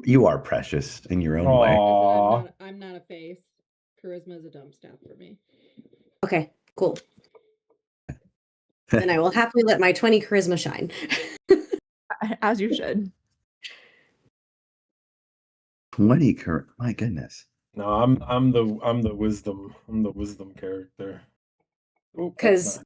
You are precious in your own way. Aww. I'm not a face. Charisma is a dumb stat for me. Okay, cool. Then I will happily let my 20 charisma shine. As you should. 20 my goodness. No, I'm the wisdom. I'm the wisdom character. Because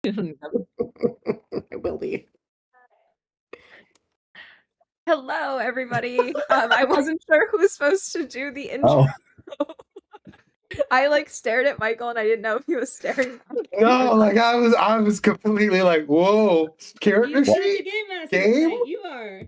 it will be. Hello, everybody. I wasn't sure who was supposed to do the intro. Oh. I stared at Michael and I didn't know if he was staring back. No, I was completely like, whoa, character sheet? Game? You are.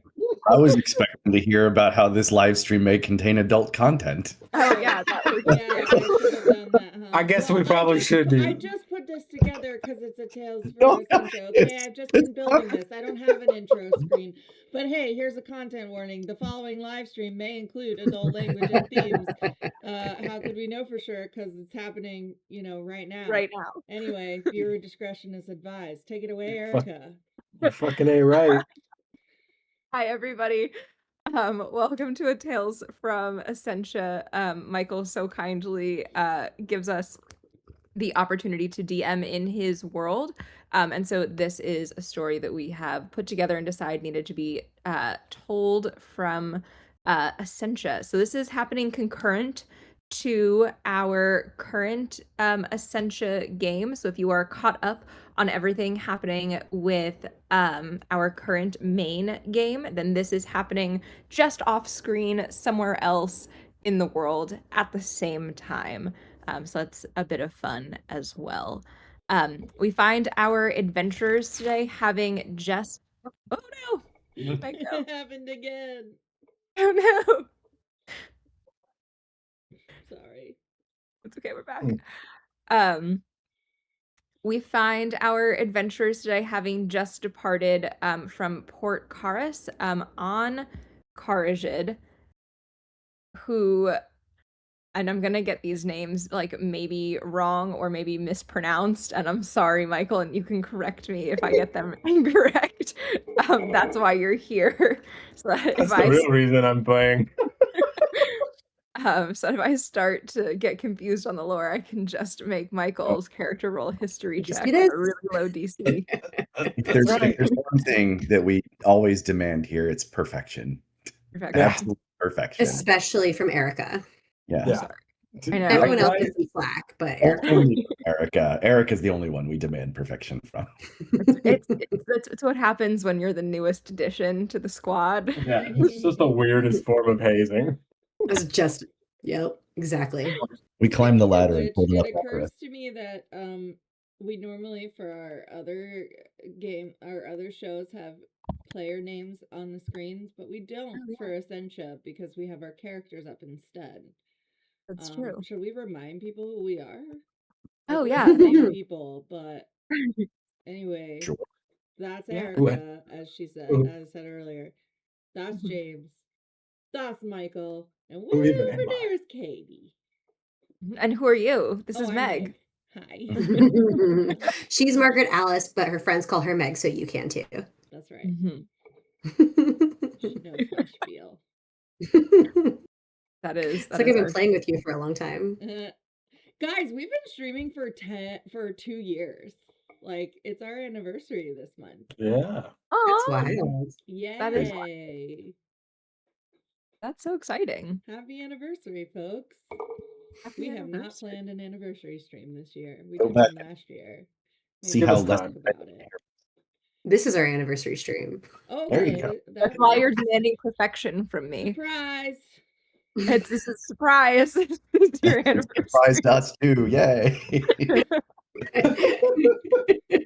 I was expecting to hear about how this live stream may contain adult content. Oh yeah, that was Yeah, I should have done that, huh? I guess we probably should do. I just put this together because it's a Tales from Ascensia. Okay, I've just been building this. I don't have an intro screen. But hey, here's a content warning. The following live stream may include adult language and themes. How could we know for sure? Because it's happening, right now. right now. Anyway, viewer discretion is advised. Take it away, Erika. You fucking ain't right. Hi, everybody. Welcome to a Tales from Ascensia. Michael so kindly gives us the opportunity to DM in his world. And so this is a story that we have put together and decided needed to be told from Ascensia. So this is happening concurrent to our current Ascensia game. So if you are caught up on everything happening with our current main game, then this is happening just off screen somewhere else in the world at the same time. So that's a bit of fun as well. We find our adventurers today having just... Oh no! It happened again. Oh no! Sorry. It's okay, we're back. We find our adventurers today having just departed from Port Karis on Kharujid, who... And I'm gonna get these names maybe wrong or maybe mispronounced, and I'm sorry, Michael, and you can correct me if I get them incorrect. That's why you're here. So That's the real reason I'm playing. So if I start to get confused on the lore, I can just make Michael's character roll history Just check do at this. a really low DC. If there's one thing that we always demand here, it's perfection. Perfect. Absolute perfection. Especially from Erica. Yeah. Yeah. Sorry. I know. Everyone else Right. gets some slack, but Erica. Only Erica. Erica's the only one we demand perfection from. It's what happens when you're the newest addition to the squad. Yeah, it's just the weirdest form of hazing. It's just, yep, exactly. We climb the ladder and Which pull it up. it occurs to me that we normally for our other our other shows have player names on the screens, but we don't for Ascensia because we have our characters up instead. That's true. Should we remind people who we are? Oh, we're yeah. the same people, but anyway, Sure. that's Yeah. Erica, as she said, Ooh. as I said earlier. That's James. That's Michael, and Who way even over am I? there is Katie. And who are you? This is I'm Meg. Hi. She's Margaret Alice, but her friends call her Meg, so you can too. That's right. Mhm. She knows my spiel. That is. It's like I've been playing with you for a long time. Guys, we've been streaming for 2 years. Like, it's our anniversary this month. Yeah. That's wild. Yay! That's so exciting. Happy anniversary, folks. Happy We have not anniversary. planned an anniversary stream this year. We Go did back one last year. See Give how us less time. about it. This is our anniversary stream. Okay, There you go. That's why you're demanding perfection from me. Surprise! This is a surprise. It's your anniversary. Surprised us too. Yay.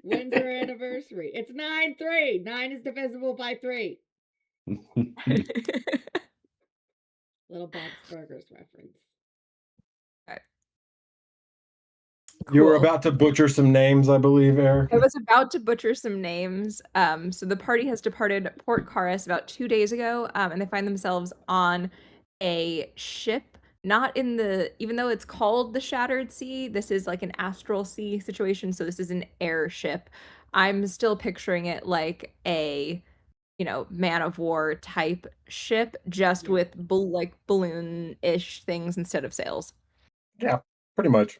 When's our anniversary? It's 9/3. 9 is divisible by 3. Little Bob's Burgers reference. You were Cool. about to butcher some names, I believe, Eric. I was about to butcher some names. So the party has departed Port Caris about 2 days ago, and they find themselves on a ship. Not in the, even though it's called the Shattered Sea, this is like an astral sea situation. So this is an airship. I'm still picturing it like a, man of war type ship, just with balloon-ish things instead of sails. Yeah, pretty much.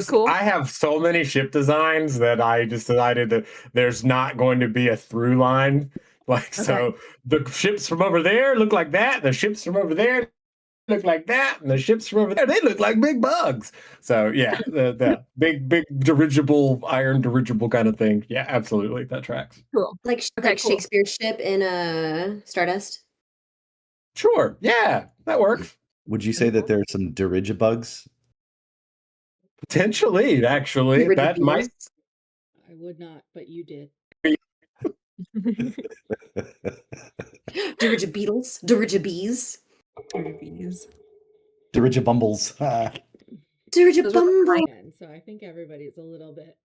Cool. I have so many ship designs that I just decided that there's not going to be a through line. So the ships from over there look like that, the ships from over there look like that, and the ships from over there, they look like big bugs. So yeah, the big dirigible, iron dirigible kind of thing. Yeah, absolutely. That tracks. Cool. Like cool. Shakespeare's ship in Stardust. Sure. Yeah, that works. Would you say that there are some dirigibugs? Potentially, actually. That might. I would not, but you did. Dirigibeetles, dirigibees, Dirigibumbles. dirigibumble. And so I think everybody's a little bit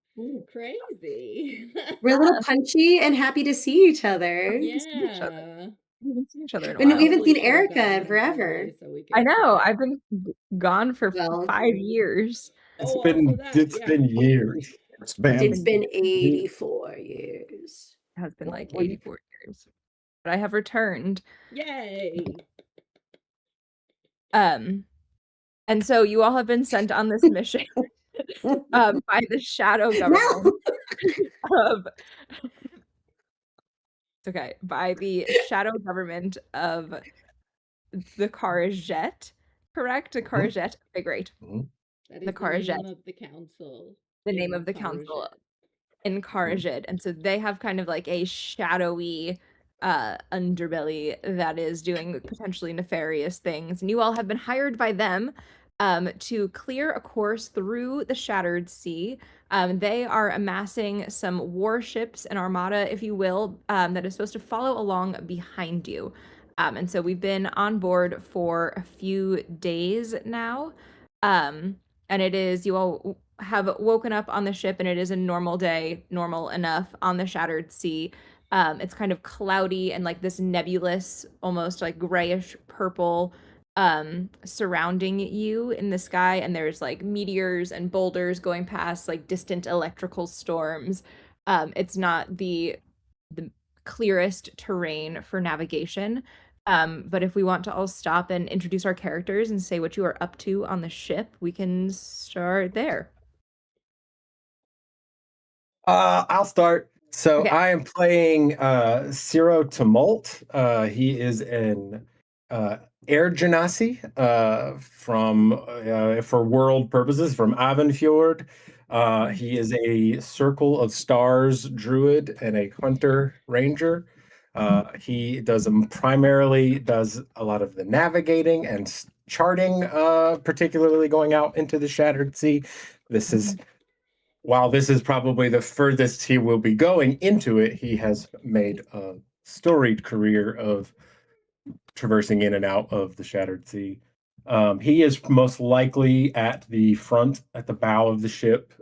crazy. We're a little punchy and happy to see each other. Yeah. We haven't seen each other in a And while. we haven't seen Hopefully she'll Erica come in in forever. early so we can I know. see. I've been gone for Well, 5 years. It's Oh, been also that, it's yeah. been years. It's been 84 years. It has been like Well, 84 years. But I have returned. Yay. And so you all have been sent on this mission by the shadow government of it's okay, by the shadow government of the Kharujid, correct? The Kharujid. Okay, great. That is The Kharujid. name of the council. The in name of the council Kharujid. in Kharujid. And so they have kind of like a shadowy underbelly that is doing potentially nefarious things. And you all have been hired by them to clear a course through the Shattered Sea. They are amassing some warships, an armada, if you will, that is supposed to follow along behind you. And so we've been on board for a few days now. And it is, you all have woken up on the ship, and it is a normal day, normal enough on the Shattered Sea. It's kind of cloudy and like this nebulous, almost like grayish purple surrounding you in the sky, and there's like meteors and boulders going past, like distant electrical storms. It's not the clearest terrain for navigation, But if we want to all stop and introduce our characters and say what you are up to on the ship, we can start there. I'll start. So Okay. I am playing Ciro Tumult. He is an air genasi for world purposes, from Avenfjord. He is a Circle of Stars druid and a hunter ranger. He primarily does a lot of the navigating and charting, particularly going out into the Shattered Sea. While this is probably the furthest he will be going into it, he has made a storied career of traversing in and out of the Shattered Sea. He is most likely at the bow of the ship,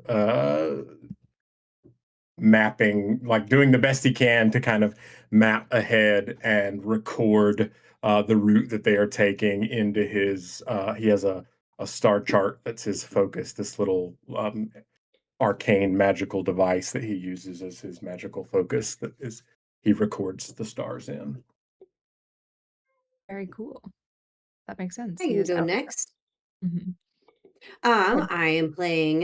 mapping, like doing the best he can to kind of map ahead and record the route that they are taking into his. He has a star chart that's his focus, this little arcane magical device that he uses as his magical focus he records the stars in. Very cool. That makes sense. I He can is go out. next. Mhm. I am playing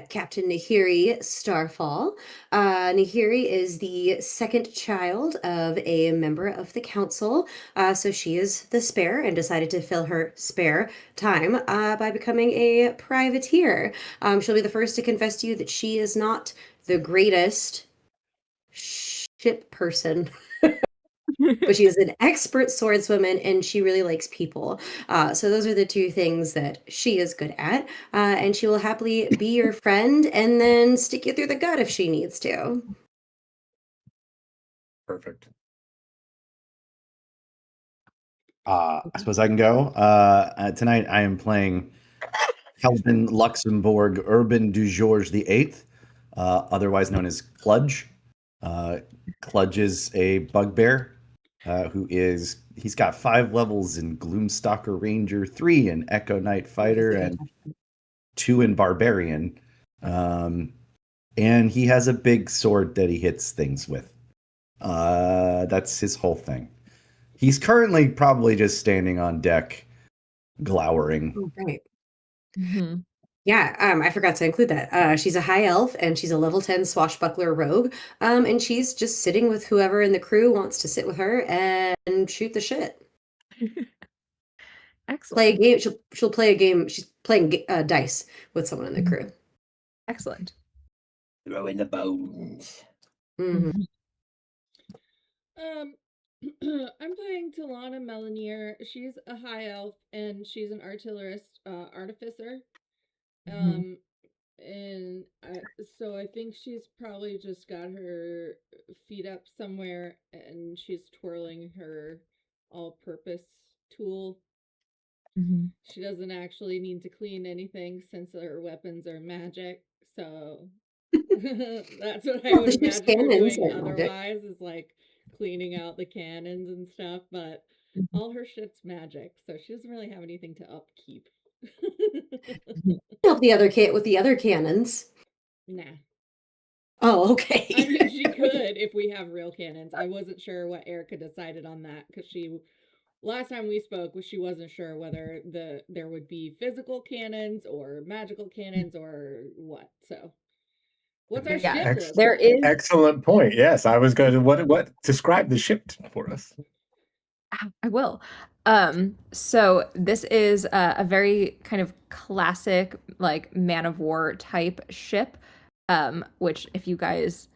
Captain Nahiri Starfall. Nahiri is the second child of a member of the council, so she is the spare and decided to fill her spare time by becoming a privateer. She'll be the first to confess to you that she is not the greatest ship person. But she is an expert swordswoman and she really likes people. So those are the two things that she is good at. And she will happily be your friend and then stick you through the gut if she needs to. Perfect. I suppose I can go. Tonight I am playing Kelvin Luxembourg Urban du Georges VIII, otherwise known as Kludge. Kludge is a bugbear he's got 5 levels in Gloomstalker Ranger, 3 in Echo Knight Fighter, and 2 in Barbarian. And he has a big sword that he hits things with. That's his whole thing. He's currently probably just standing on deck, glowering. Oh, right. Mhm. Yeah, I forgot to include that. She's a high elf and she's a level 10 swashbuckler rogue. And she's just sitting with whoever in the crew wants to sit with her and shoot the shit. Excellent. Play a game. She'll play a game. She's playing dice with someone in the crew. Excellent. Throw in the bones. Mhm. I'm playing Talana Melanier. She's a high elf and she's an artillerist, artificer. Mhm. And so I think she's probably just got her feet up somewhere and she's twirling her all-purpose tool. Mhm. She doesn't actually need to clean anything since her weapons are magic. So that's what I Well, would the ship's imagine her cannons doing are magic. otherwise, is like cleaning out the cannons and stuff. But Mhm. all her shit's magic, so she doesn't really have anything to upkeep. Mhm. Help the other kit with the other cannons. Nah. Oh, okay. I mean, she could if we have real cannons. I wasn't sure what Erika decided on that because last time we spoke, she wasn't sure whether there would be physical cannons or magical cannons or what. So, what's our Yeah, ship look there like? is. Excellent point. Yes, I was going to what describe the ship for us. I will. So this is a very kind of classic, like man of war type ship. Which if you guys,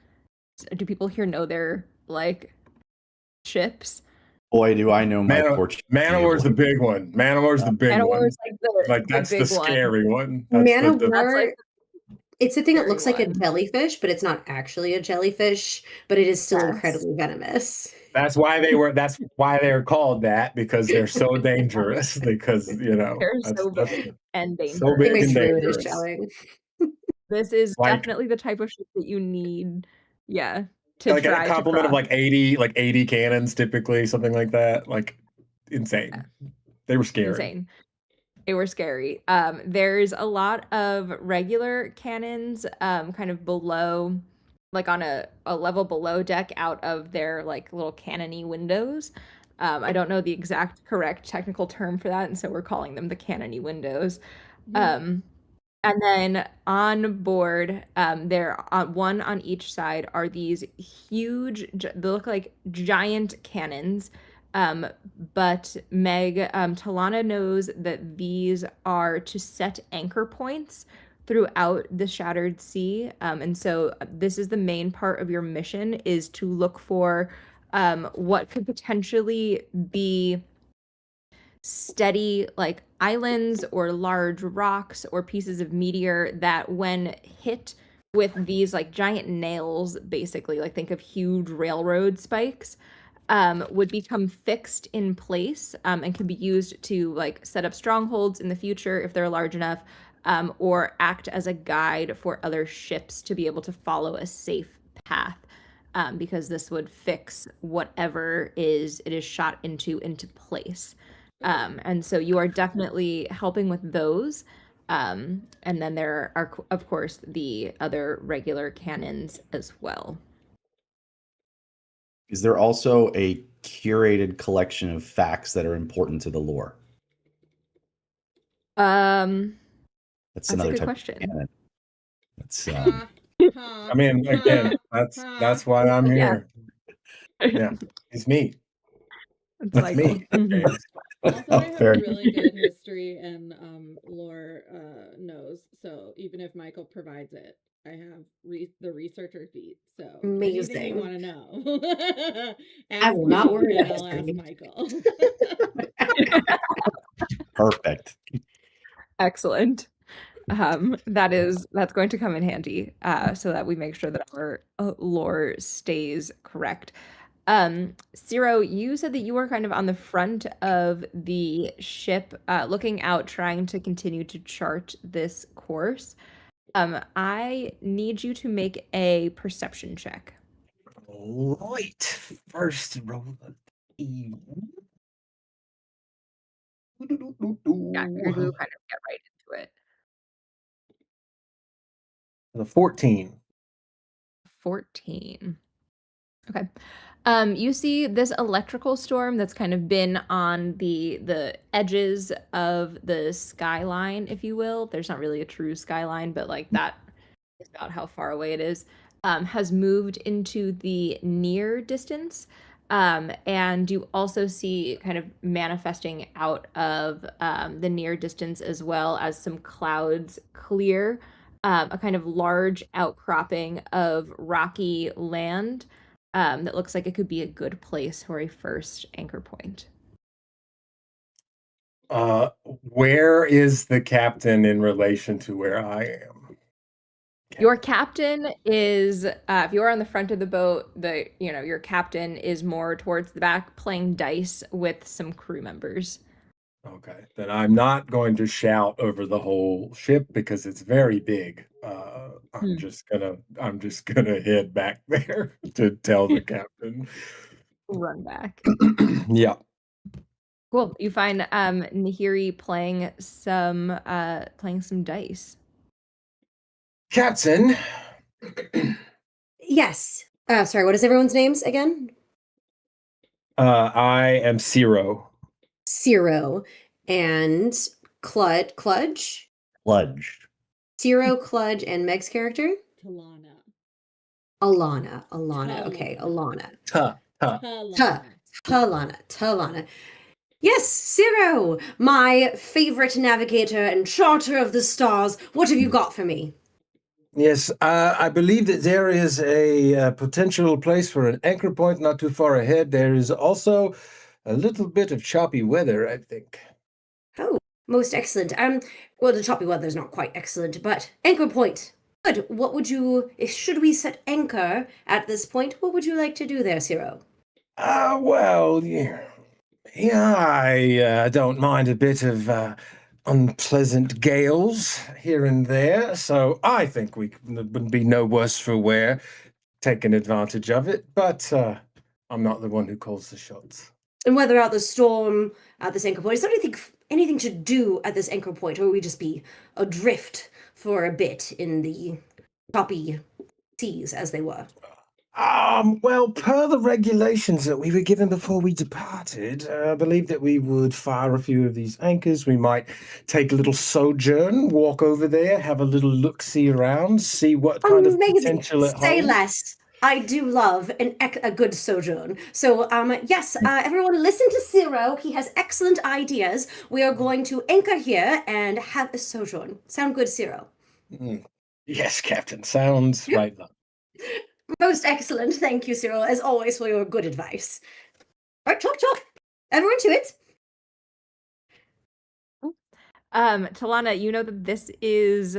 do people here know their like ships? Boy, do I know my Portuguese Manowar's the naval. big one. Manowar's the big Man of war one. is like That's the big one. scary one. That's Man of the That's like War, it's the thing that scary looks like a one. jellyfish, but it's not actually a jellyfish, but it is still Yes. incredibly venomous. that's why they're called that, because they're so dangerous, because They're that's so big and so I think big dangerous. my and druid is dangerous. showing. This is Like definitely the type of ship that you need, yeah, to like a try to complement of cross. like 80 cannons typically, something like that. Like insane. They were scary. Insane. They were scary. There's a lot of regular cannons, kind of below, like on a level below deck out of their like little cannony windows. I don't know the exact correct technical term for that, and so we're calling them the cannony windows. And then on board, there one on each side are these huge, they look like giant cannons. But Talana knows that these are to set anchor points throughout the Shattered Sea. And so this is the main part of your mission, is to look for what could potentially be steady like islands or large rocks or pieces of meteor that when hit with these like giant nails, basically like think of huge railroad spikes, would become fixed in place, and can be used to like set up strongholds in the future if they're large enough, or act as a guide for other ships to be able to follow a safe path, because this would fix whatever it is shot into place. And so you are definitely helping with those. And then there are, of course, the other regular cannons as well. Is there also a curated collection of facts that are important to the lore? That's That's a another good type question. of cannon. That's I mean, again, that's why I'm here. Yeah, it's me. That's me. Mhm. Also, I have Fair a really good history and lore nose, so even if Michael provides it, I have the researcher feat. So anything you Amazing. want to know, I ask will not me, worry and about I'll ask history. Michael. perfect. Excellent. That's going to come in handy, so that we make sure that our lore stays correct. Ciro, you said that you were kind of on the front of the ship, looking out, trying to continue to chart this course. I need you to make a perception check. Right. First roll. Yeah, I figured we would kind of get right into it. The 14. 14. Okay. You see this electrical storm that's kind of been on the edges of the skyline, if you will. There's not really a true skyline, but like that is about how far away it is. Has moved into the near distance. And you also see kind of manifesting out of the near distance, as well as some clouds clear, a kind of large outcropping of rocky land, that looks like it could be a good place for a first anchor point. Where is the captain in relation to where I am? Your captain is, if you're on the front of the boat, your captain is more towards the back playing dice with some crew members. Okay, then I'm not going to shout over the whole ship because it's very big. I'm just gonna head back there to tell the captain. Run back. Yeah. Cool. You find Nahiri playing some dice. Captain. Yes. Sorry, what is everyone's names again? I am Ciro. Ciro and Cludge. Cludge. Ciro, Cludge, and Meg's character? Talana. Alana. Okay, Alana. Talana. Talana. Yes, Ciro, my favorite navigator and charter of the stars. What have you got for me? Yes, I believe that there is a potential place for an anchor point not too far ahead. There is also a little bit of choppy weather, I think. Oh, most excellent. Well, the choppy weather is not quite excellent, but anchor point. Good. What would you, should we set anchor at this point? What would you like to do there, Ciro? Well, yeah, I don't mind a bit of unpleasant gales here and there, so I think we would be no worse for wear taking advantage of it, but I'm not the one who calls the shots. And weather out the storm at this anchor point. Is there anything to do at this anchor point, or will we just be adrift for a bit in the choppy seas as they were? Well, per the regulations that we were given before we departed, I believe that we would fire a few of these anchors. We might take a little sojourn, walk over there, have a little look-see around, see what kind of Amazing. potential it Say holds. less. I do love a good sojourn. So, yes, everyone listen to Ciro. He has excellent ideas. We are going to anchor here and have a sojourn. Sound good, Ciro? Yes, Captain. Sounds right. Most excellent. Thank you, Cyril, as always, for your good advice. All right, chop, chop. Everyone to it. Talana, you know that this is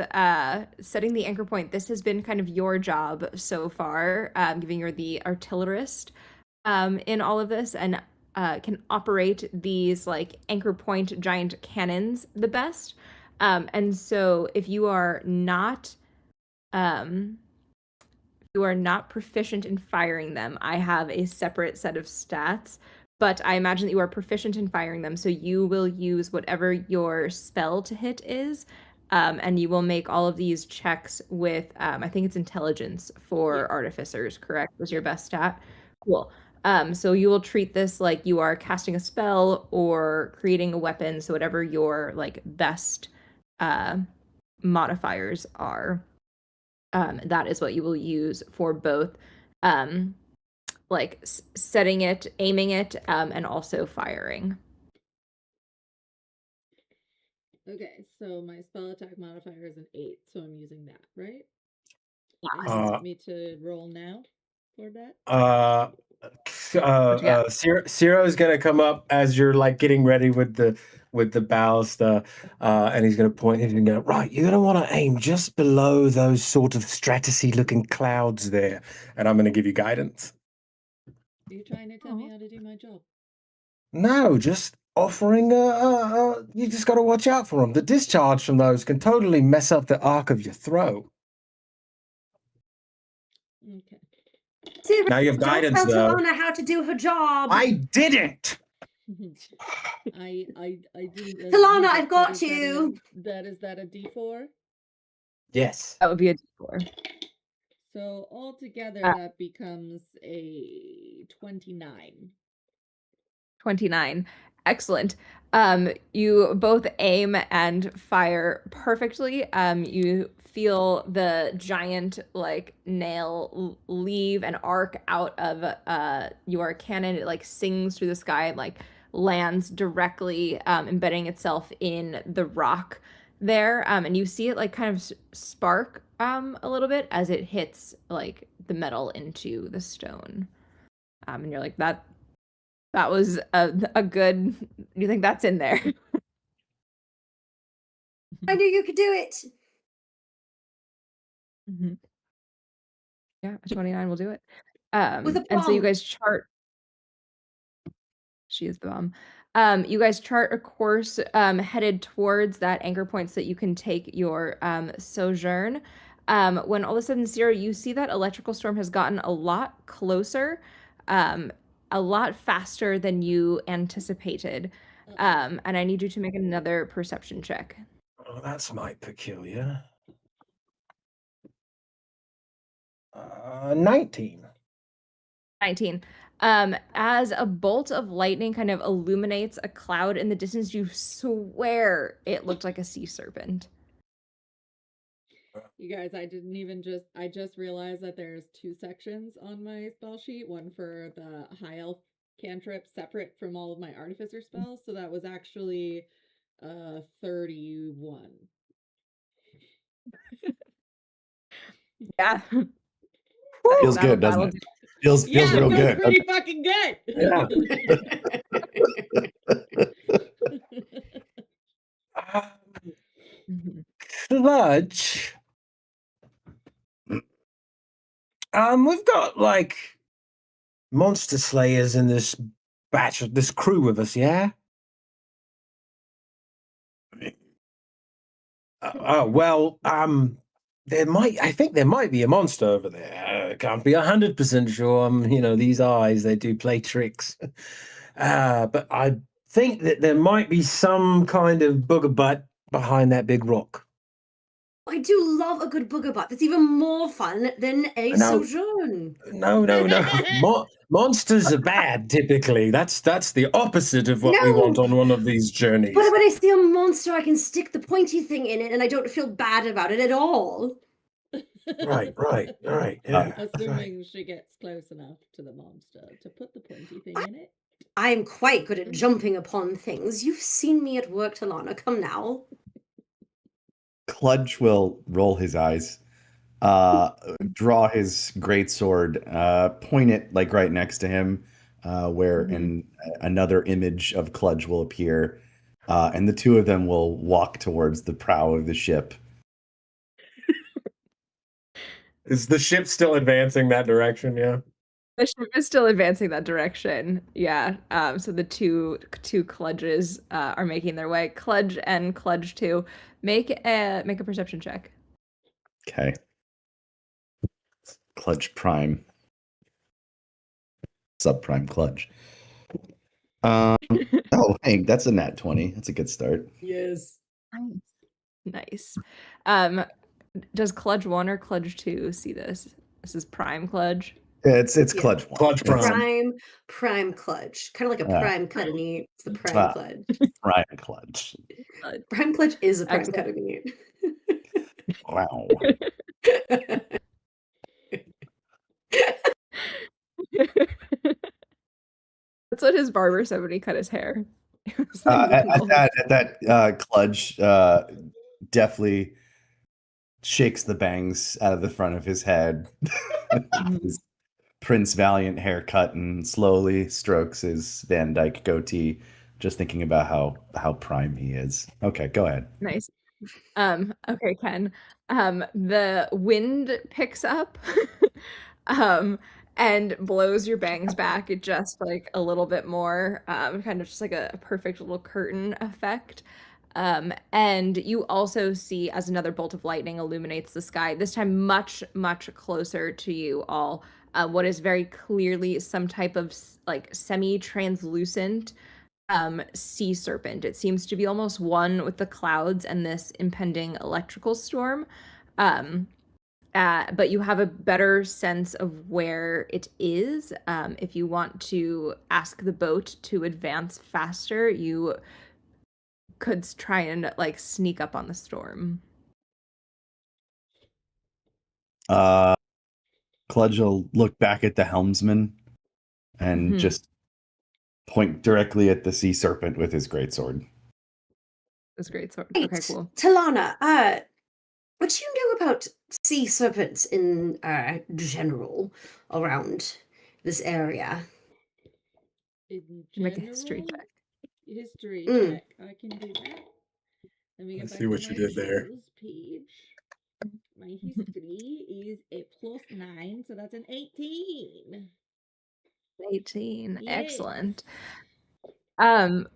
setting the anchor point. This has been kind of your job so far, giving you're the artillerist in all of this, and can operate these like anchor point giant cannons the best. And so if you are not proficient in firing them, I have a separate set of stats, but I imagine that you are proficient in firing them, so you will use whatever your spell to hit is, and you will make all of these checks with, I think it's intelligence for artificers, correct? Was your best stat? Cool. So you will treat this like you are casting a spell or creating a weapon, so whatever your like best modifiers are. That is what you will use for both like setting it, aiming it, and also firing. Okay, so my spell attack modifier is an 8, so I'm using that, right? And Yes. you want me to roll now for that? Ciro's gonna come up as you're like getting ready with the ballista, and he's gonna point and go, right, you're gonna want to aim just below those sort of stratusy looking clouds there, and I'm gonna give you guidance. Are you trying to tell me how to do my job? No, just offering you just got to watch out for them. The discharge from those can totally mess up the arc of your throw. Okay. Ciro, Now you have guidance, don't tell though. Talana how to do her job. I didn't. I didn't. Talana, I've got you. Is that a D4? Yes. That would be a D4. So altogether, that becomes a 29. 29. Excellent. You both aim and fire perfectly. You feel the giant like nail leave and arc out of your cannon. It like sings through the sky and like lands directly, embedding itself in the rock there. And you see it like kind of spark a little bit as it hits like the metal into the stone. And you're like, that was a good. You think that's in there? I knew you could do it. Mm-hmm. Yeah, a 29 will do it. With a and so you bomb. guys chart. She is the bomb. You guys chart a course headed towards that anchor point so that you can take your sojourn. When all of a sudden, Ciro, you see that electrical storm has gotten a lot closer, a lot faster than you anticipated. And I need you to make another perception check. Oh, that's mighty peculiar. 19. 19. As a bolt of lightning kind of illuminates a cloud in the distance, you swear it looked like a sea serpent. You guys, I just realized that there's 2 sections on my spell sheet, one for the high elf cantrip separate from all of my artificer spells, so that was actually 31. Yeah. Feels good, doesn't it? Feels real good. Pretty fucking good. Yeah. Sludge. We've got like monster slayers in this this crew with us, yeah? Well, I think there might be a monster over there. Can't be 100% sure. These eyes, they do play tricks. But I think that there might be some kind of booger butt behind that big rock. I do love a good booger butt. That's even more fun than a No. sojourn. No. Monsters are bad, typically. That's the opposite of what we want No. on one of these journeys. But when I see a monster, I can stick the pointy thing in it, and I don't feel bad about it at all. Right. Yeah. Assuming she gets close enough to the monster to put the pointy thing in it. I'm quite good at jumping upon things. You've seen me at work, Talana. Come now. Kludge will roll his eyes, draw his greatsword, point it like right next to him, where another image of Kludge will appear, and the two of them will walk towards the prow of the ship. Is the ship still advancing that direction? Yeah. The ship is still advancing that direction. Yeah. So the two Kludges are making their way. Kludge and Kludge 2. Make a perception check. Okay. Kludge Prime. Subprime Kludge. Oh, Hank, that's a nat 20. That's a good start. Yes. Nice. Does Kludge 1 or Kludge 2 see this? This is Prime Kludge. Yeah, it's Kludge 1. Kludge Prime. Prime Kludge. Kind of like a prime cut of meat. It's the prime Kludge. Prime Kludge. Prime Kludge is a prime cut of meat. Wow. That's what his barber said when he cut his hair. At that, Kludge definitely shakes the bangs out of the front of his head. His Prince Valiant haircut, and slowly strokes his Van Dyke goatee, just thinking about how prime he is. Okay, go ahead. Nice. Okay, Ken. The wind picks up and blows your bangs back just like a little bit more, kind of just like a perfect little curtain effect. And you also see, as another bolt of lightning illuminates the sky, this time much, much closer to you all, what is very clearly some type of like semi-translucent sea serpent. It seems to be almost one with the clouds and this impending electrical storm. But you have a better sense of where it is. If you want to ask the boat to advance faster, you could try and like sneak up on the storm. Kludge will look back at the helmsman and just point directly at the sea serpent with his greatsword. His greatsword. Right. Okay, cool. Talana, what do you know about sea serpents in general around this area? In Make a history check. History check. I can do that. Let me get Let's back see to what you my did there. tools page. My history is a +9, so that's an 18. 18. Yes. Excellent. And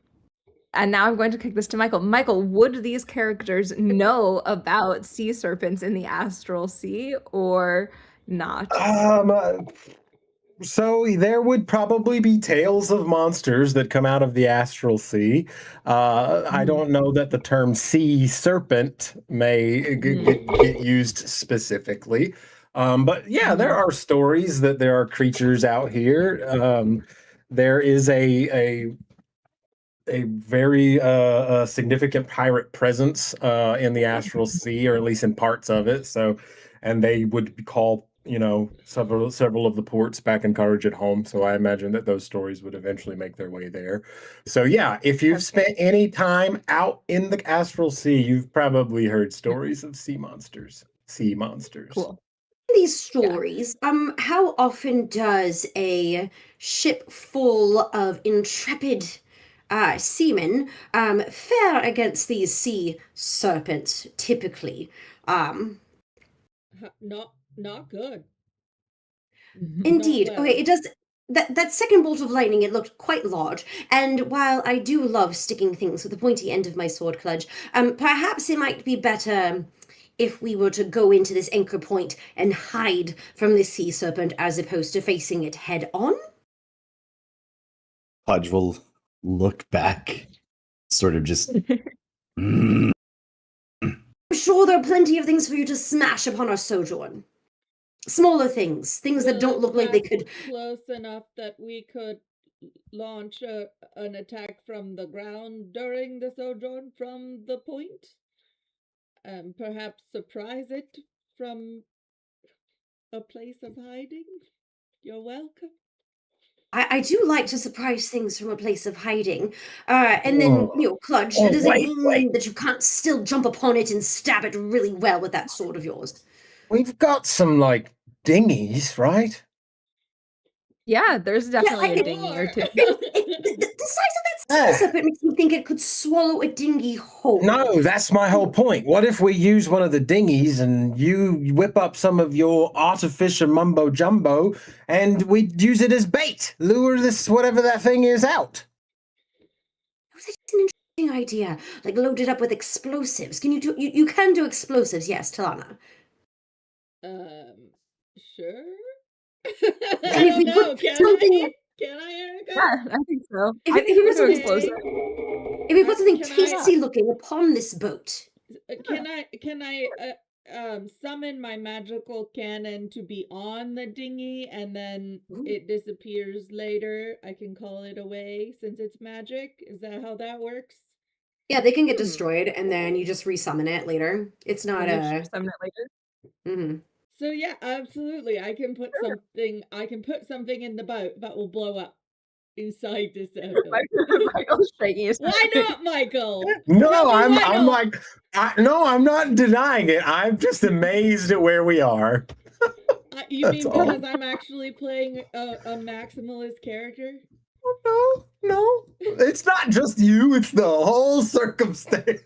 now I'm going to kick this to Michael. Michael, would these characters know about sea serpents in the astral sea or not? So there would probably be tales of monsters that come out of the astral sea. I don't know that the term sea serpent may get used specifically. But yeah, there are stories that there are creatures out here. There is a very significant pirate presence in the astral sea, or at least in parts of it. So, and they would call several of the ports back in Kharujid home. So I imagine that those stories would eventually make their way there. So yeah, if you've spent any time out in the astral sea, you've probably heard stories of sea monsters. Cool. These stories, how often does a ship full of intrepid seamen fare against these sea serpents typically? Not good. Indeed. Not well. Okay, it does. That second bolt of lightning, it looked quite large, and while I do love sticking things with the pointy end of my sword Kludge, perhaps it might be better if we were to go into this anchor point and hide from this sea serpent as opposed to facing it head on. Kludge will look back, sort of just sure there are plenty of things for you to smash upon our sojourn. Smaller things that don't look like they could. Close enough that we could launch an attack from the ground during the sojourn from the point. Perhaps surprise it from a place of hiding. You're welcome. I do like to surprise things from a place of hiding. And then, Cludge, does it mean that you can't still jump upon it and stab it really well with that sword of yours? We've got some, dinghies, right? Yeah, there's definitely a dinghy or two. The size of that sea serpent makes me think it could swallow a dinghy whole. No, that's my whole point. What if we use one of the dinghies and you whip up some of your artificial mumbo jumbo and we use it as bait? Lure this, whatever that thing is, out. That's an interesting idea. Load it up with explosives. Can you do, you can do explosives, yes, Talana? Sure. And if we put something... Can I, Erika? Yeah, I think so. If we put something tasty looking upon this boat. Can I summon my magical cannon to be on the dinghy and then it disappears later? I can call it away since it's magic. Is that how that works? Yeah, they can get destroyed and then you just resummon it later. It's not summon it later. So yeah, absolutely. I can put something in the boat that will blow up inside this circle. Michael's shaking his head. Why not, Michael? No, I'm not denying it. I'm just amazed at where we are. You mean because I'm actually playing a maximalist character? No. It's not just you, it's the whole circumstance.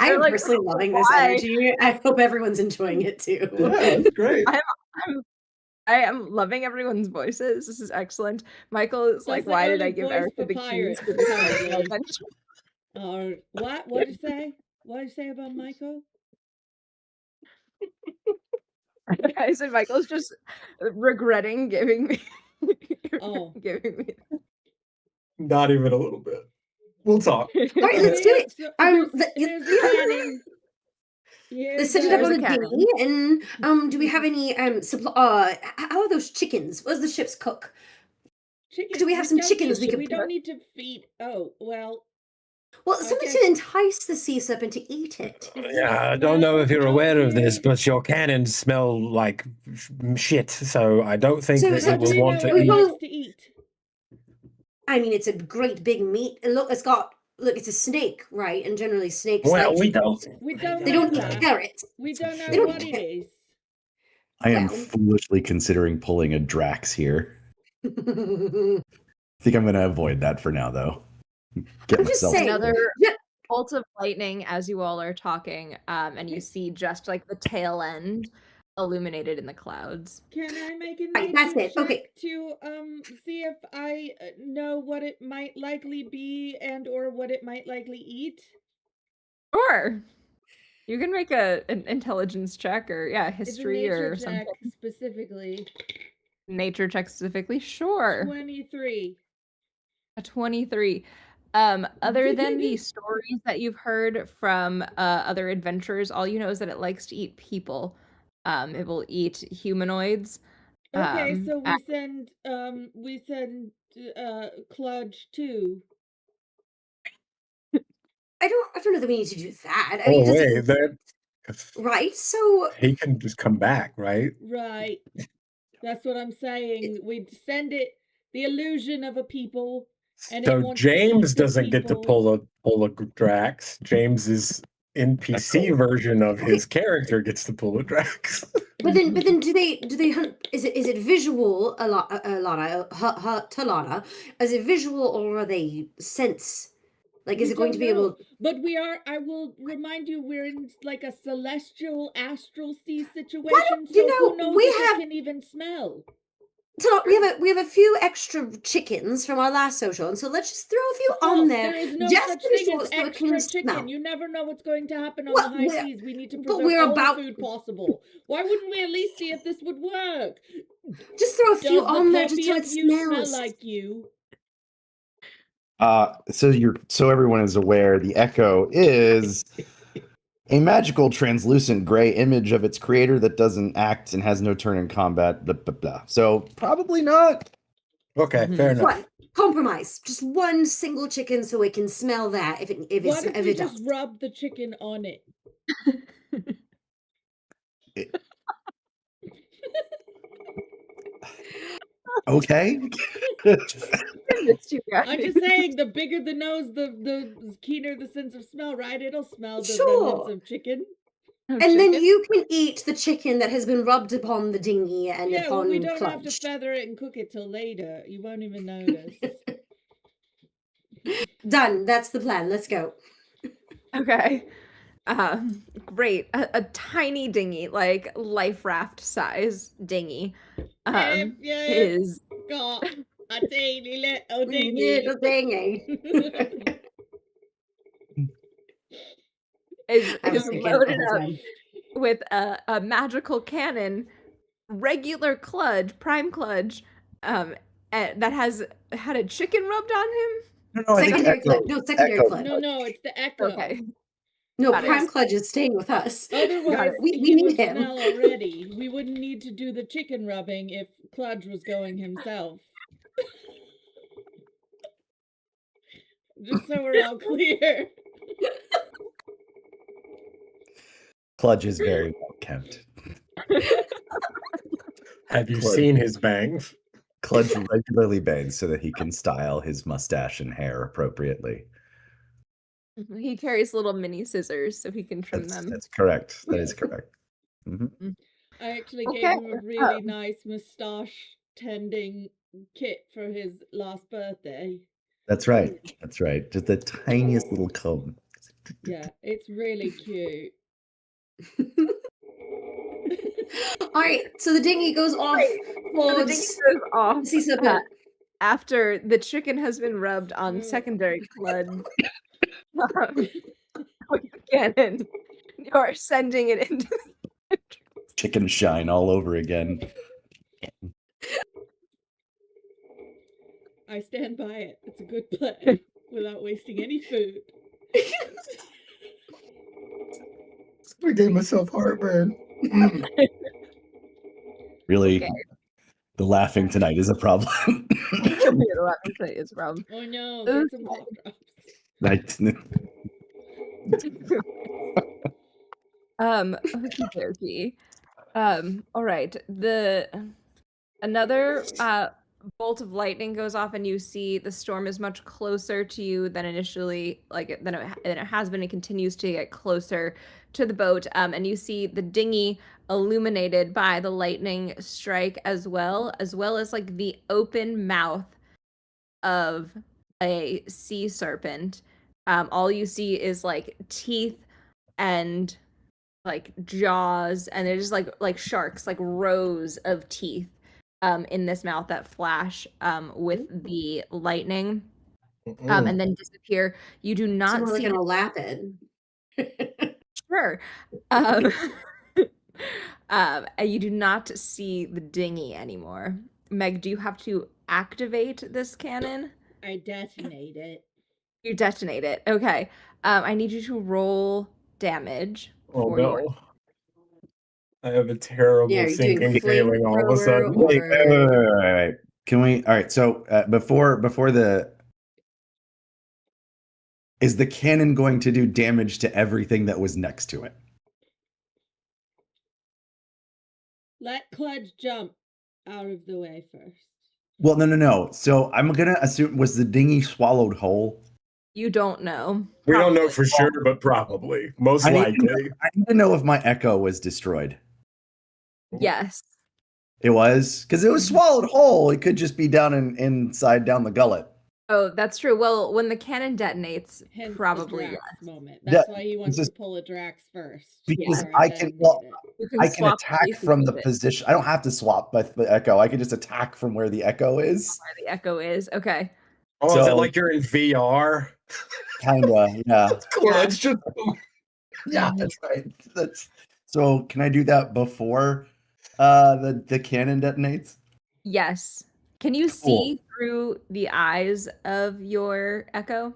I'm personally loving this energy. I hope everyone's enjoying it too. Yeah, it's great. I am loving everyone's voices. This is excellent. Michael is why did I give Erika the keys to the what? What did you say? What did you say about Michael? I said Michael's just regretting giving me. Giving me. Not even a little bit. We'll talk. All right, let's do it. Let's set it up on the dinghy. And do we have any supply? How are those chickens? What does the ship's cook? Chickens. Do we have some chickens we could? We don't need to feed. Oh well. Well, something to entice the sea serpent to eat it. Yeah, I don't know if you're aware of this, but your cannons smell like shit. So I don't think that it will want to eat. I mean, it's a great big meat. Look, it's a snake, right? And generally snakes. Well, we don't. They don't eat carrots. We don't know what it is. I am foolishly considering pulling a Drax here. I think I'm going to avoid that for now, though. I'm just saying. Another bolt of lightning as you all are talking, and you see just the tail end illuminated in the clouds. Can I make a nature check to see if I know what it might likely be and or what it might likely eat? Sure. You can make an intelligence check or history or something. Specifically. Nature check specifically, sure. 23. A 23. Other than the stories that you've heard from other adventurers, all you know is that it likes to eat people. It will eat humanoids. Okay, so we send Cludge too. I don't know that we need to do that. I mean, right? So he can just come back, right? Right. That's what I'm saying. We'd send it the illusion of a people. And so James doesn't get to pull a Drax. James's NPC version of his character gets to pull a Drax. But then do they hunt? Is it visual? Talana? Is it visual or are they sense? Is it going to be able? But we are. I will remind you, we're in a celestial astral sea situation. Who knows if we can even smell? So we have a few extra chickens from our last sojourn, so let's just throw a few on there. There is no such thing as extra chicken. You never know what's going to happen on the high seas. We need to preserve all the food possible. Why wouldn't we at least see if this would work? Just throw a few on there just so it smells. Smell like you. So everyone is aware, the Echo is A magical translucent gray image of its creator that doesn't act and has no turn in combat, blah, blah, blah. So probably not. Okay, fair enough. What? Compromise. Just one single chicken so it can smell that if What if we it just does. rub the chicken on it? Okay. I'm just saying, the bigger the nose, the keener the sense of smell, right? It'll smell the remnants Sure. of chicken. And then you can eat the chicken that has been rubbed upon the dinghy and Yeah, well, upon we don't have to Clutch. feather it and cook it till later. You won't even notice. Done. That's the plan. Let's go. Okay. Great. A tiny dinghy, like life raft size dinghy, is got a teeny little dinghy. Little dinghy. is I was thinking loaded the whole up time. with a magical cannon, regular Cludge, prime Cludge, that has had a chicken rubbed on him. No, I think Secondary Echo- Clutch. No, secondary Echo- Clutch. No, it's the echo. Okay. No, Got it. Prime Clutch is staying with us. Otherwise, we he need would him. smell already. We wouldn't need to do the chicken rubbing if Cludge was going himself. Just so we're all clear. Cludge is very well kept. Have you Cludge. seen his bangs? Cludge regularly bathes so that he can style his mustache and hair appropriately. He carries little mini scissors so he can trim them. That's correct. That is correct. Mm-hmm. I actually gave him a really nice mustache tending kit for his last birthday. That's right. That's right. Just the tiniest little comb. Yeah, it's really cute. All right, so the dinghy goes off The dinghy goes off sea serpent. after the chicken has been rubbed on secondary Cludge. With the cannon, you're sending it into the Chicken shine all over again. I stand by it. It's a good plan without wasting any food. I gave myself heartburn. Really, the laughing tonight is a problem. The laughing tonight is a problem. Oh no, get some cough drops. Okie dokie. All right. Another bolt of lightning goes off, and you see the storm is much closer to you than initially, than it has been. It continues to get closer to the boat, and you see the dinghy illuminated by the lightning strike, as well as like the open mouth of a sea serpent. All you see is like teeth and like jaws, and they're just like sharks, like rows of teeth in this mouth that flash with the lightning and then disappear. You do not It's more see like an lapid. Sure. You do not see the dinghy anymore. Meg, do you have to activate this cannon? I detonate it. You detonate it. Okay. I need you to roll damage. Oh for no. I have a terrible Yeah, are you doing sinking feeling all of a sudden. flamethrower All right. Can we? All right. So before the, is the cannon going to do damage to everything that was next to it? Let Cludge jump out of the way first. Well, no. So I'm gonna assume, was the dinghy swallowed whole? You don't know. We don't know Probably. for sure, but probably. Most I likely. need to know if my echo was destroyed. Yes. It was, because it was swallowed whole. It could just be down inside down the gullet. Oh, that's true. Well, when the cannon detonates, Hence probably the yes. Drax moment. That's Yeah, why he wants just- to pull a Drax first. Because before I can, well, You can I can swap attack places from the with it, position. I don't have to swap by the echo. I can just attack from where the echo is. where the echo is. Okay. Oh, is it So- like you're in VR? Kinda, yeah. Cludge just Yeah, that's right. So can I do that before the cannon detonates? Yes. Can you see through the eyes of your echo?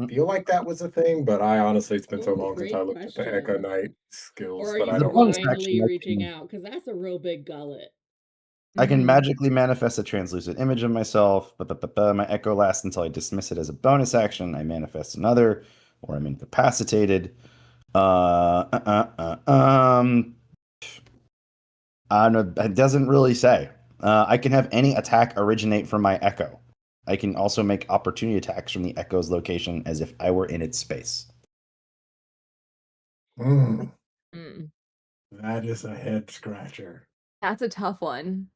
feel like that was a thing, but I honestly, it's been so Ooh, long since I great looked at the Echo question. Knight skills Or are that I you The don't bonus remember. blindly action, reaching out? Because that's a real big gullet. I can Mhm. magically manifest a translucent image of myself. My echo lasts until I dismiss it as a bonus action. I manifest another, or I'm incapacitated. Uh, uh, um, I don't know. It doesn't really say. I can have any attack originate from my echo. I can also make opportunity attacks from the echo's location as if I were in its space. Mm, Mm. that is a head scratcher. That's a tough one.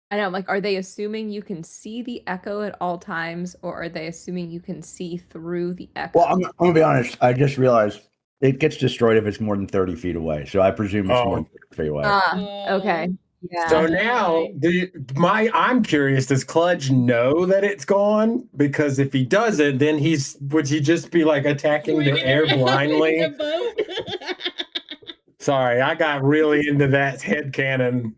I know, like, are they assuming you can see the echo at all times, or are they assuming you can see through the echo? Well, I'm gonna be honest. I just realized it gets destroyed if it's more than 30 feet away. So I presume it's more Oh, than 30 feet away. Okay. Oh, Yeah. so now I'm curious, does Kludge know that it's gone? Because if he doesn't, then would he just be like attacking the swinging air around blindly? in the boat. Sorry, I got really into that headcanon.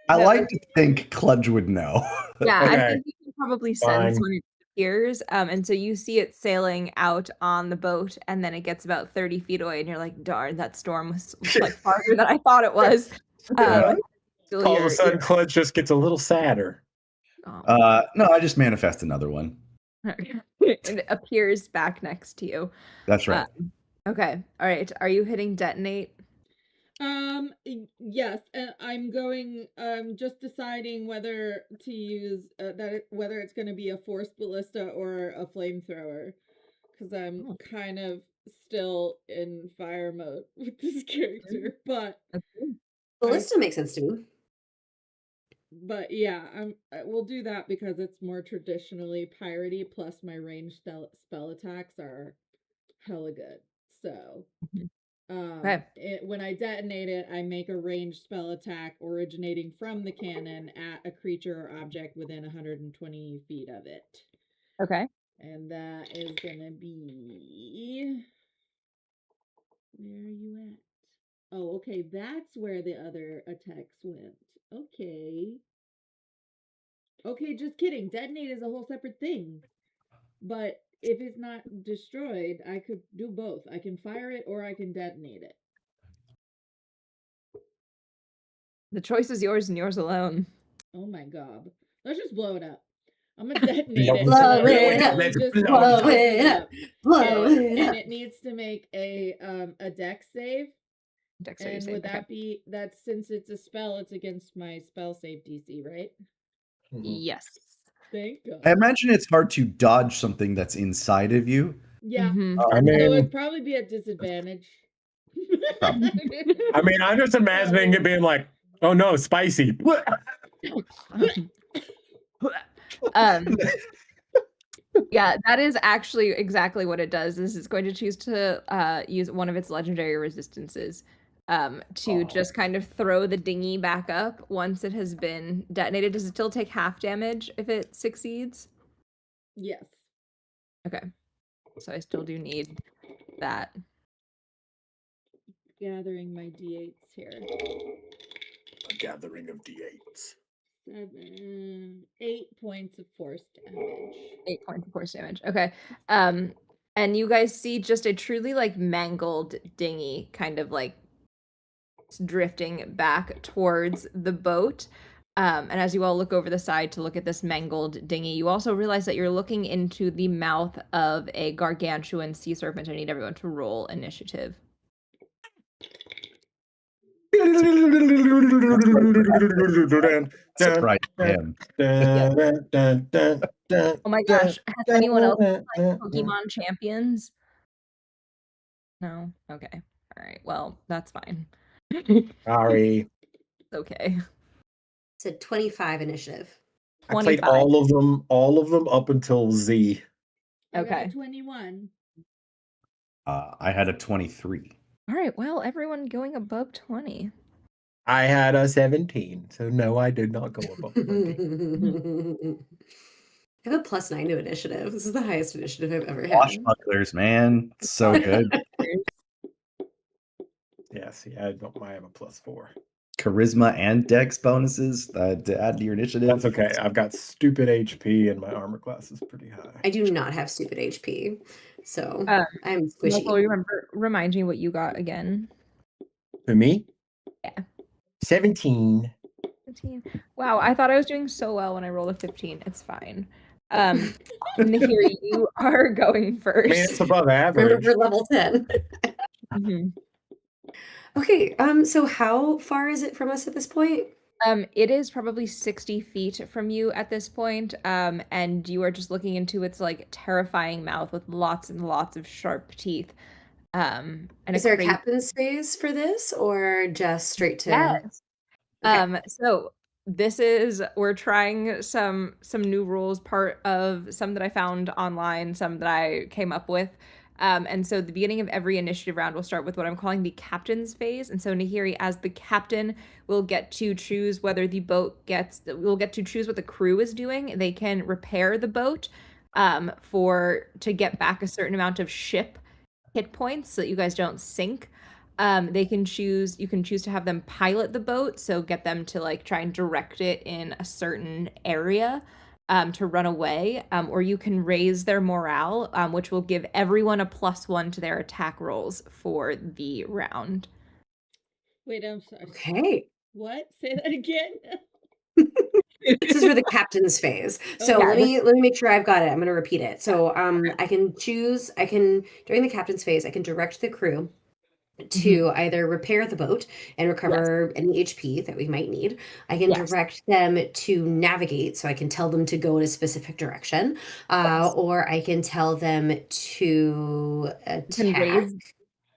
I No, like to think Kludge would know. yeah, I Okay, think you can probably sense fine. when it appears. And so you see it sailing out on the boat, and then it gets about 30 feet away, and you're like, darn, that storm was like farther than I thought it was. Yeah. Still All of a your- sudden, Kludge just gets a little sadder. No, I just manifest another one. it appears back next to you. That's right. Okay. All right. Are you hitting detonate? Yes, I'm going. Just deciding whether to use whether it's going to be a force ballista or a flamethrower, because I'm Oh. kind of still in fire mode with this character. But Okay. Ballista makes sense to me. yeah, we'll do that because it's more traditionally piratey. Plus, my ranged spell attacks are hella good. So. Mhm. Okay. When I detonate it, I make a ranged spell attack originating from the cannon at a creature or object within 120 feet of it. Okay. And that is gonna be. Where are you at? Oh, okay. That's where the other attacks went. Okay. Okay, just kidding. Detonate is a whole separate thing. But if it's not destroyed, I could do both. I can fire it or I can detonate it. The choice is yours and yours alone. Oh my god. Let's just blow it up. I'm gonna detonate it. Blow And it up. really just Blow toss it up. Blow it and up. it needs to make a dex save. Dex save, And save. would Okay. that be that since it's a spell, it's against my spell save DC, right? Yes. Thank I God. imagine it's hard to dodge something that's inside of you. Yeah. Mhm. I So mean, it'd probably be a disadvantage. I'm just imagining it being like, oh no, spicy. um yeah, that is actually exactly what it does. This is going to choose to use one of its legendary resistances to just kind of throw the dinghy back up once it has been detonated. Does it still take half damage if it succeeds? Yes. Okay. So I still do need that. Gathering my d8s here. A gathering of d8s. 8 points of force damage. 8 points of force damage. Okay. And you guys see just a truly like mangled dinghy kind of like drifting back towards the boat. And as you all look over the side to look at this mangled dinghy, you also realize that you're looking into the mouth of a gargantuan sea serpent. I need everyone to roll initiative. Surprise him. Oh my gosh. Has anyone else played Pokemon Champions? No? Okay. All right. Well, that's fine. Sorry. Okay. It's a 25 initiative. I played 25. all of them up until Z. I got a Okay. 21. I had a 23. All right. Well, everyone going above 20. I had a 17, so no, I did not go above 20. I have a +9 to initiative. This is the highest initiative I've ever had. Washbucklers, man. It's so good. Yeah, see, I have a +4. charisma and dex bonuses to add to your initiative. That's okay. I've got stupid HP and my armor class is pretty high. I do not have stupid HP, so I'm Michael, squishy. remind me what you got again. For me? Yeah. 17. 15. Wow, I thought I was doing so well when I rolled a 15. It's fine. Nahiri, you are going first. I mean, it's above average. We're level 10. Mhm. Okay, so how far is it from us at this point? It is probably 60 feet from you at this point, and you are just looking into its like terrifying mouth with lots and lots of sharp teeth. And Is there a captain's phase for this, or just straight to? Yes. Okay. So we're trying some new rules, part of some that I found online, some that I came up with. And so the beginning of every initiative round will start with what I'm calling the captain's phase. And so Nahiri, as the captain, will get to choose whether the boat will get to choose what the crew is doing. They can repair the boat to get back a certain amount of ship hit points so that you guys don't sink. You can choose to have them pilot the boat, so get them to like try and direct it in a certain area to run away, or you can raise their morale, which will give everyone a +1 to their attack rolls for the round. Wait, I'm sorry. Okay. What? Say that again. This is for the captain's phase. So Yeah, let me make sure I've got it. I'm going to repeat it. So I can during the captain's phase, I can direct the crew to either repair the boat and recover any HP that we might need. I can direct them to navigate, so I can tell them to go in a specific direction, or I can tell them to attack.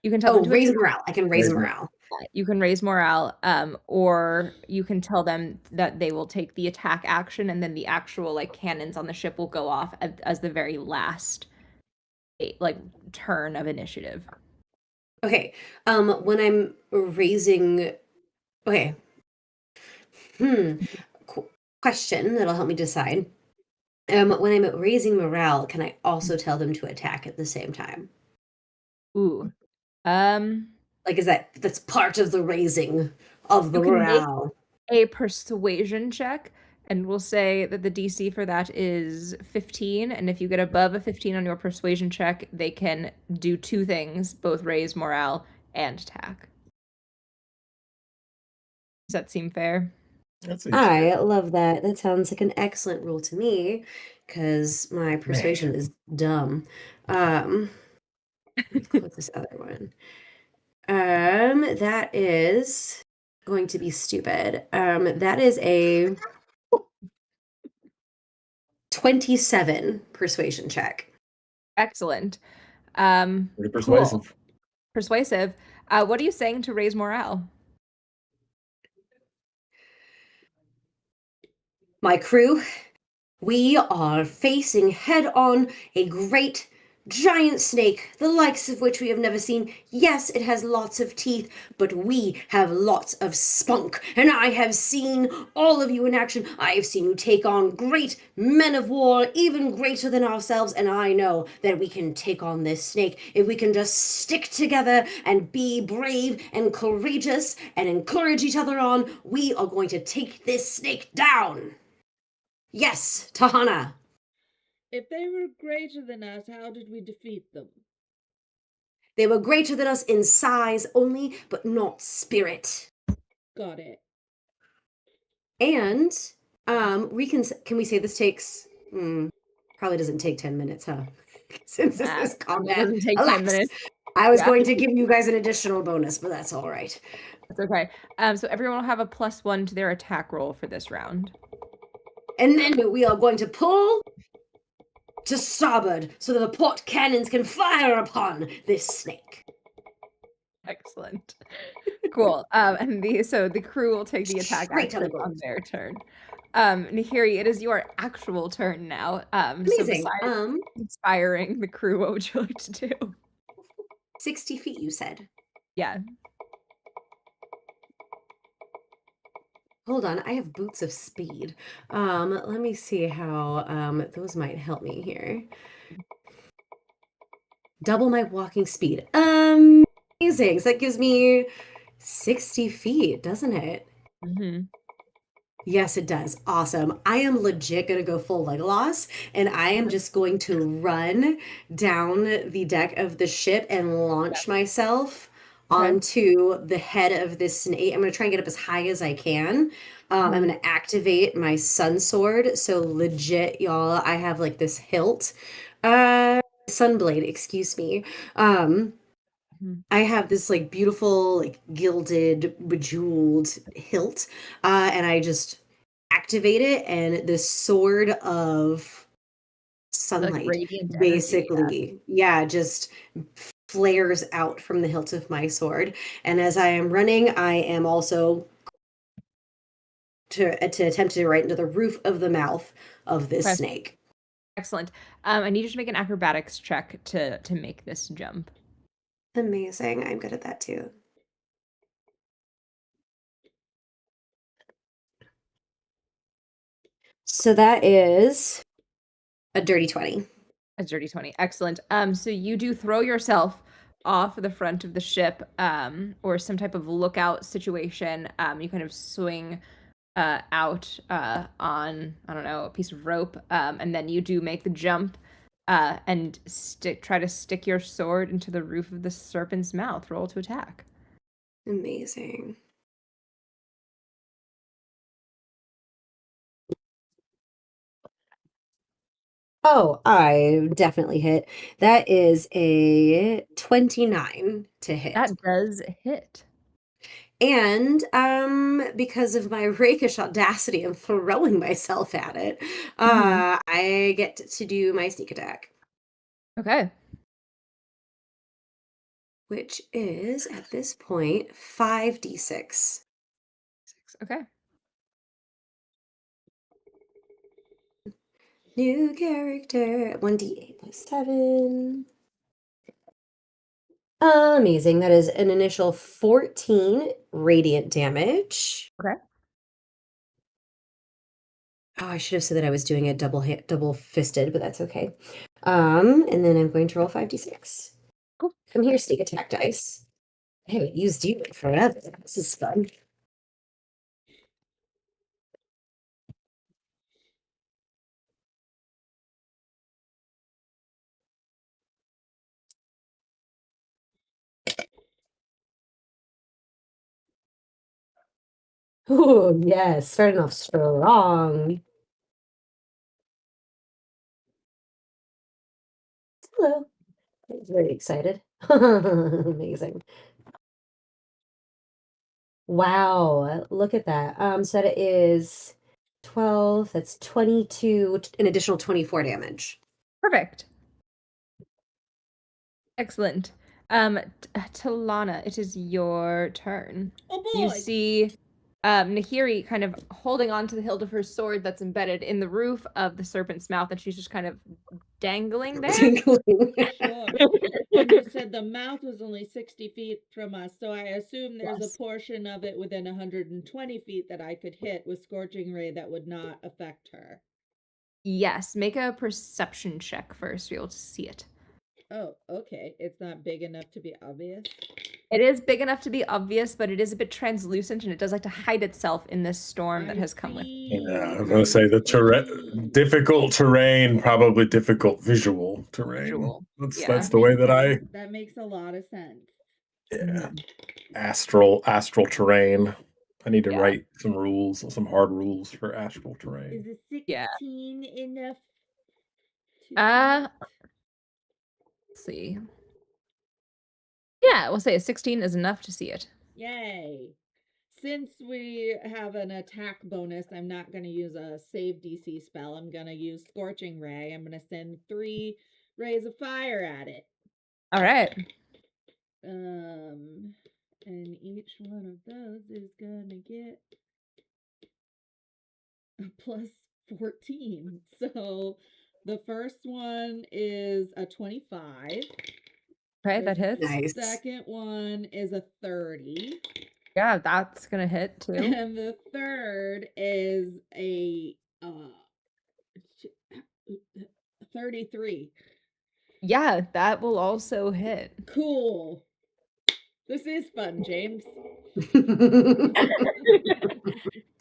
You can tell them to raise attack. morale. I can raise morale. You can raise morale, or you can tell them that they will take the attack action, and then the actual like cannons on the ship will go off as the very last like turn of initiative. Okay. When I'm raising, okay. Question that'll help me decide. When I'm raising morale, can I also tell them to attack at the same time? Ooh. Like, is that's part of the raising of the morale? A persuasion check, and we'll say that the DC for that is 15, and if you get above a 15 on your persuasion check, they can do two things, both raise morale and attack. Does that seem fair? I love that. That sounds like an excellent rule to me, because my persuasion is dumb. Let's click this other one. That is going to be stupid. That is a 27 persuasion check. Excellent. Pretty persuasive. Cool. Persuasive. What are you saying to raise morale? My crew, we are facing head on a great giant snake, the likes of which we have never seen. Yes, it has lots of teeth, but we have lots of spunk. And I have seen all of you in action. I have seen you take on great men of war, even greater than ourselves. And I know that we can take on this snake if we can just stick together and be brave and courageous and encourage each other on. We are going to take this snake down. Yes, Tahana. If they were greater than us, how did we defeat them? They were greater than us in size only, but not spirit. Got it. And can we say this takes probably doesn't take 10 minutes, huh? Since this is combat. It doesn't take 10 minutes. I was going to give you guys an additional bonus, but that's all right. That's okay. So everyone will have a +1 to their attack roll for this round. And then we are going to pull to starboard so that the port cannons can fire upon this snake. Excellent. Cool. And the crew will take the attack action on their turn. Nahiri, it is your actual turn now. Amazing. So besides inspiring the crew, what would you like to do? 60 feet, you said? Yeah. Hold on, I have boots of speed. Let me see how those might help me here. Double my walking speed. Amazing. So that gives me 60 feet, doesn't it? Mm-hmm. Yes, it does. Awesome. I am legit going to go full Legolas, and I am just going to run down the deck of the ship and launch myself Okay. onto the head of this snake. I'm going to try and get up as high as I can. I'm Mhm. going to activate my sun sword. So legit, y'all, I have like this hilt. Sunblade, excuse me. Mhm. I have this like beautiful, like gilded, bejeweled hilt, and I just activate it, and this sword of Like sunlight radiant energy. basically, yeah, just flares out from the hilt of my sword. And as I am running, I am also to attempt to right into the roof of the mouth of this Okay. snake. Excellent. I need you to make an acrobatics check to make this jump. Amazing. I'm good at that too. So that is a dirty 20. A dirty 20. Excellent. So you do throw yourself off the front of the ship, or some type of lookout situation. You kind of swing out on, I don't know, a piece of rope, and then you do make the jump, and try to stick your sword into the roof of the serpent's mouth. Roll to attack. Amazing. Oh, I definitely hit. That is a 29 to hit. That does hit. And because of my rakish audacity and throwing myself at it, I get to do my sneak attack, Okay. which is at this point 5d6. Okay. New character, 1d8 plus 7. Amazing. That is an initial 14 radiant damage. Okay. Oh, I should have said that I was doing it double fisted, but that's okay. And then I'm going to roll 5d6. Cool. Come here, sneak attack dice. I haven't used you in forever. This is fun. Oh, yes, starting off strong. Hello. I'm very excited. Amazing. Wow, look at that. So that is 12, that's 22, an additional 24 damage. Perfect. Excellent. Talana, it is your turn. Oh You boy. see Nahiri kind of holding on to the hilt of her sword that's embedded in the roof of the serpent's mouth, and she's just kind of dangling there. Sure. And you said the mouth was only 60 feet from us, so I assume there's Yes. a portion of it within 120 feet that I could hit with Scorching Ray that would not affect her. Yes, make a perception check first to be able to see it. Oh, okay. It's not big enough to be obvious. It is big enough to be obvious, but it is a bit translucent, and it does like to hide itself in this storm that has come with. Yeah, I'm gonna say the difficult terrain, probably difficult visual terrain. Visual. That's the way that That makes a lot of sense. yeah. Astral terrain. I need to Yeah. write some rules, some hard rules for astral terrain. Is a 16 Yeah. enough to Let's see. Yeah, we'll say a 16 is enough to see it. Yay. Since we have an attack bonus, I'm not going to use a save DC spell. I'm going to use Scorching Ray. I'm going to send 3 rays of fire at it. All right. And each one of those is going to get a plus 14. So the first one is a 25. Okay, that hits. Nice. Second one is a 30. Yeah, that's gonna hit too. And the third is a 33. Yeah, that will also hit. Cool. This is fun, James.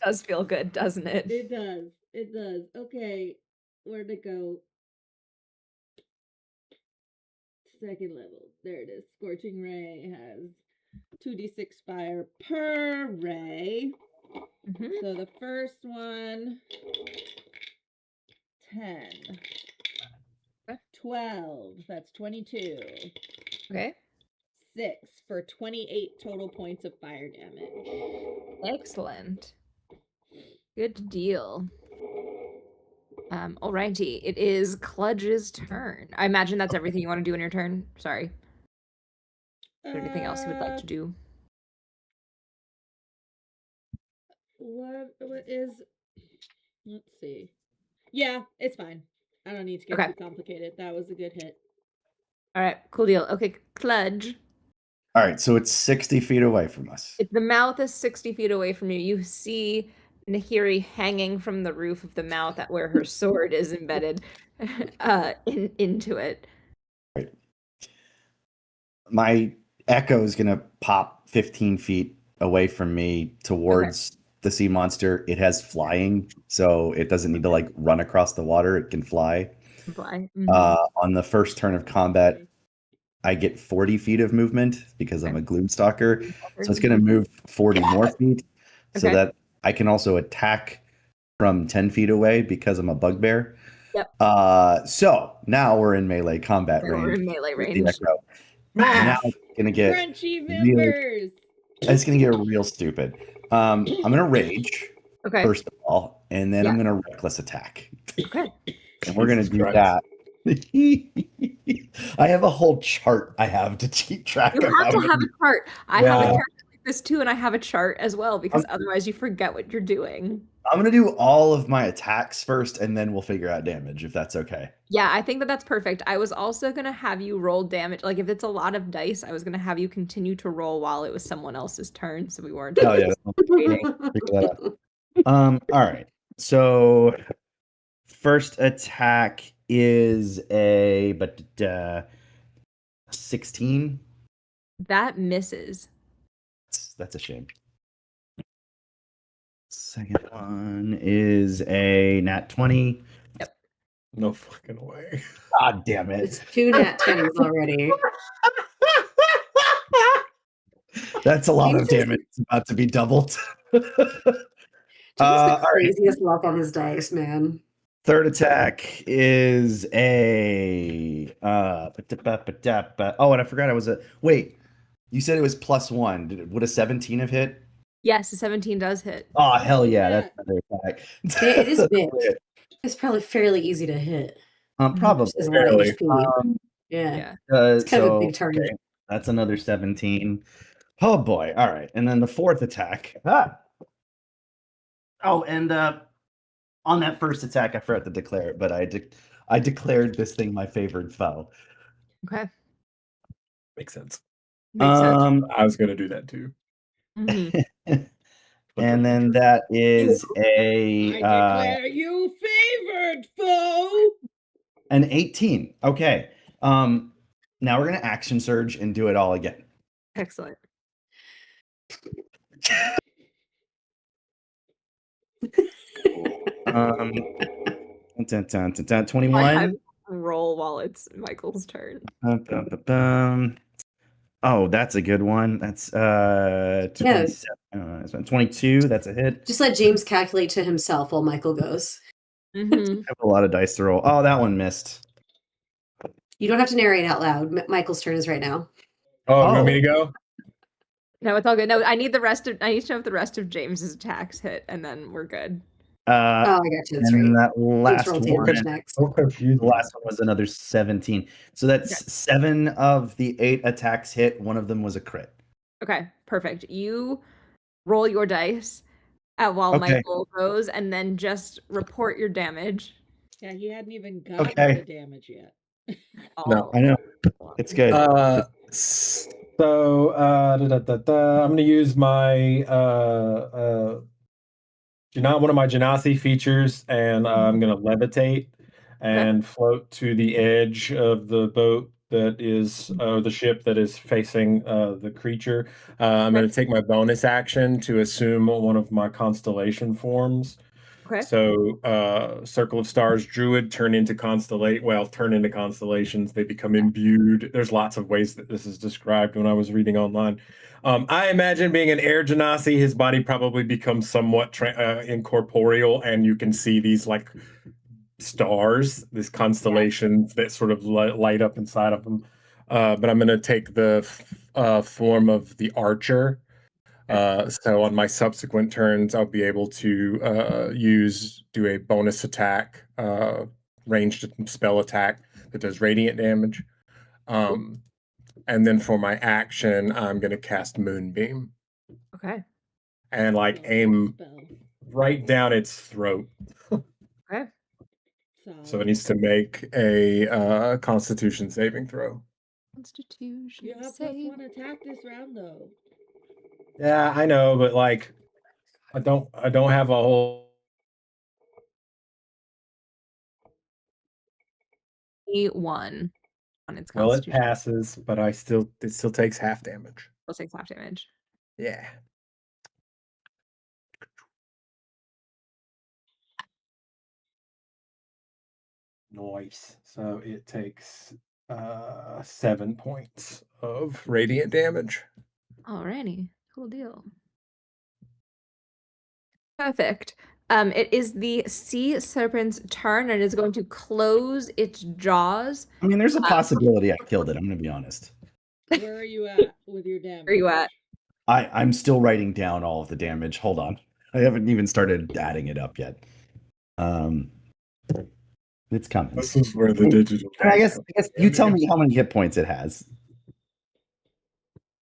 Does feel good, doesn't it? It does. It does. Okay, where'd it go? Second level. There it is. Scorching Ray has 2d6 fire per ray. Mhm. So the first one, 10. Okay. 12. That's 22. Okay. 6 for 28 total points of fire damage. Excellent. Good deal. Alrighty. It is Kludge's turn. I imagine that's everything you want to do in your turn. Sorry. Is there anything else you would like to do? What is? Let's see. Yeah, it's fine. I don't need to get Okay. too complicated. That was a good hit. All right. Cool deal. Okay, Kludge. All right, so it's 60 feet away from us. The mouth is 60 feet away from you. You see Nahiri hanging from the roof of the mouth at where her sword is embedded into it. Right. My echo is going to pop 15 feet away from me towards the sea monster. It has flying, so it doesn't need to like run across the water. It can fly. Fly. On the first turn of combat, I get 40 feet of movement because I'm a Gloomstalker. So it's going to move 40 more feet so that I can also attack from 10 feet away because I'm a bugbear. Yep. So now we're in melee combat range. We're in melee with the range. Echo. Now it's going to get Crunchy members. it's going to get real stupid. I'm going to rage first of all, and then I'm going to reckless attack. Okay. And we're going to do that. I have a whole chart I have to keep track of. You have to have a chart. I have a character like this too, and I have a chart as well because otherwise you forget what you're doing. I'm going to do all of my attacks first, and then we'll figure out damage, if that's okay. Yeah, I think that's perfect. I was also going to have you roll damage. Like, if it's a lot of dice, I was going to have you continue to roll while it was someone else's turn, so we weren't waiting. All right. So, first attack is a 16. That misses. That's a shame. Second one is a nat 20. Yep. No fucking way. God damn it. It's 2 nat 20s already. That's a lot of damage. It's about to be doubled. James the craziest luck on his dice, man. Third attack is a oh, and I forgot I was a wait. You said it was +1. Would a 17 have hit? Yes, a 17 does hit. Oh hell yeah, that's another attack. It is big. It's probably fairly easy to hit. Probably. Yeah. It's kind of a big target. Okay, that's another 17. Oh boy. All right. And then the fourth attack. Oh, and on that first attack, I forgot to declare it, but I declared this thing my favored foe. Okay. Makes sense. Makes sense. I was gonna do that too. And then that is I declare you favored foe. An 18. Okay. Now we're gonna action surge and do it all again. Excellent. 21. Roll while it's Michael's turn. Oh, that's a good one. That's 22. That's a hit. Just let James calculate to himself while Michael goes. I have a lot of dice to roll. Oh, that one missed. You don't have to narrate out loud. Michael's turn is right now. Oh, you want me to go? No, it's all good. No, I need to know if the rest of James's attacks hit, and then we're good. I got you. That's and right. that last one, the last one was another 17. So that's 7 of the 8 attacks hit. One of them was a crit. Okay, perfect. You roll your dice while Michael goes, and then just report your damage. Yeah, he hadn't even gotten the damage yet. No, I know. It's good. So I'm going to use my one of my Genasi features, and I'm going to levitate and float to the edge of the boat that is the ship that is facing the creature. I'm going to take my bonus action to assume one of my constellation forms. Okay. So, Circle of Stars Druid turn into constellations. They become imbued. There's lots of ways that this is described when I was reading online. I imagine being an air genasi, his body probably becomes somewhat incorporeal, and you can see these like stars, these constellations that sort of light up inside of them. But I'm going to take the form of the archer. So on my subsequent turns, I'll be able to do a bonus attack, ranged spell attack that does radiant damage. And then for my action, I'm going to cast Moonbeam. Okay. And like aim right down its throat. Okay. So it needs to make a Constitution saving throw. Constitution. You have +1 attack this round though. Yeah, I know, but like, I don't have a whole. 1 on its Well, it Constitution. passes, but it still takes half damage. Still takes half damage. Yeah. Nice. So it takes 7 points of radiant damage. Alrighty. Cool deal. Perfect. It is the sea serpent's turn, and it's going to close its jaws. I mean, there's a possibility I killed it. I'm going to be honest. Where are you at with your damage? Where are you at? I'm still writing down all of the damage. Hold on. I haven't even started adding it up yet. It's coming. This is where the digital. I guess you tell me how many hit points it has.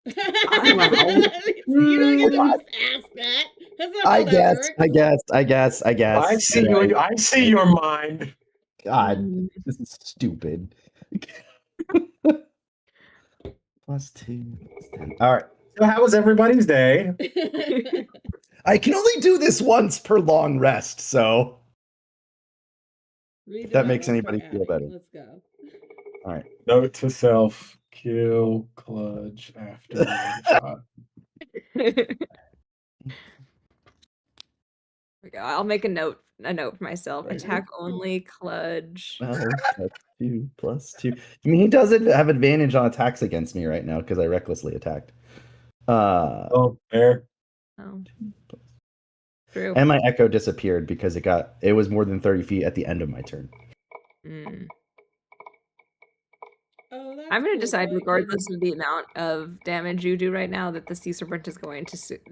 You don't get to just ask that. That's not how that works. I guess. I see your mind. God, this is stupid. +2. All right. So how was everybody's day? I can only do this once per long rest, so if that makes anybody feel better. Let's go. All right. Note to self: kill Kludge after one shot. I'll make a note for myself. Right. Attack only, Kludge. +2 +2. I mean, he doesn't have advantage on attacks against me right now because I recklessly attacked. Oh, there. Oh. True. And my echo disappeared because it was more than 30 feet at the end of my turn. Oh, that's I'm going to cool, decide, though. regardless of the amount of damage you do right now, that the sea serpent is going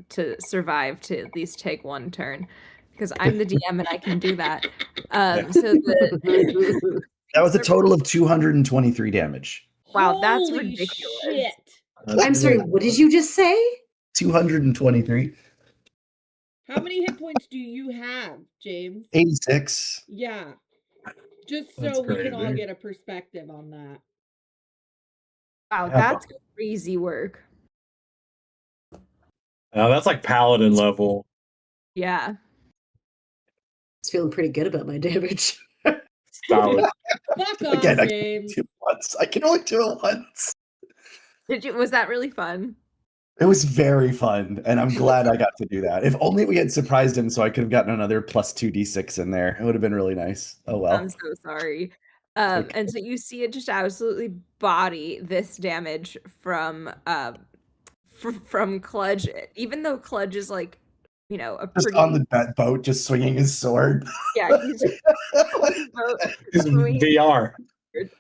to survive to at least take 1 turn, because I'm the DM and I can do that. So that was a total of 223 damage. Wow, that's Holy ridiculous. Shit. I'm sorry, what did you just say? 223. How many hit points do you have, James? 86. Yeah. Just so That's we can all crazy. get a perspective on that. Wow, that's crazy work. That's like paladin level. Yeah. It's feeling pretty good about my damage. Solid. Fuck off, Again, James. I can only do it once. Was that really fun? It was very fun, and I'm glad I got to do that. If only we had surprised him, so I could have gotten another +2d6 in there. It would have been really nice. Oh well. I'm so sorry. And so you see it just absolutely body this damage from Kludge, even though Kludge is like, a just pretty on the boat, just swinging his sword. yeah, he's just on the boat, It's swinging VR.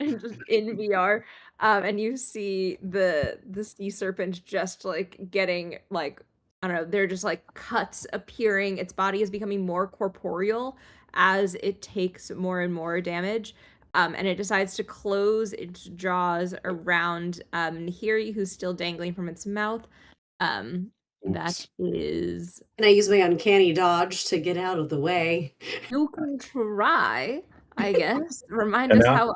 and just in VR. And you see the sea serpent just like getting like, I don't know, they're just like cuts appearing. Its body is becoming more corporeal as it takes more and more damage. And it decides to close its jaws around Nahiri, who's still dangling from its mouth. That is. Can I use my uncanny dodge to get out of the way? You can try, I guess. Remind us how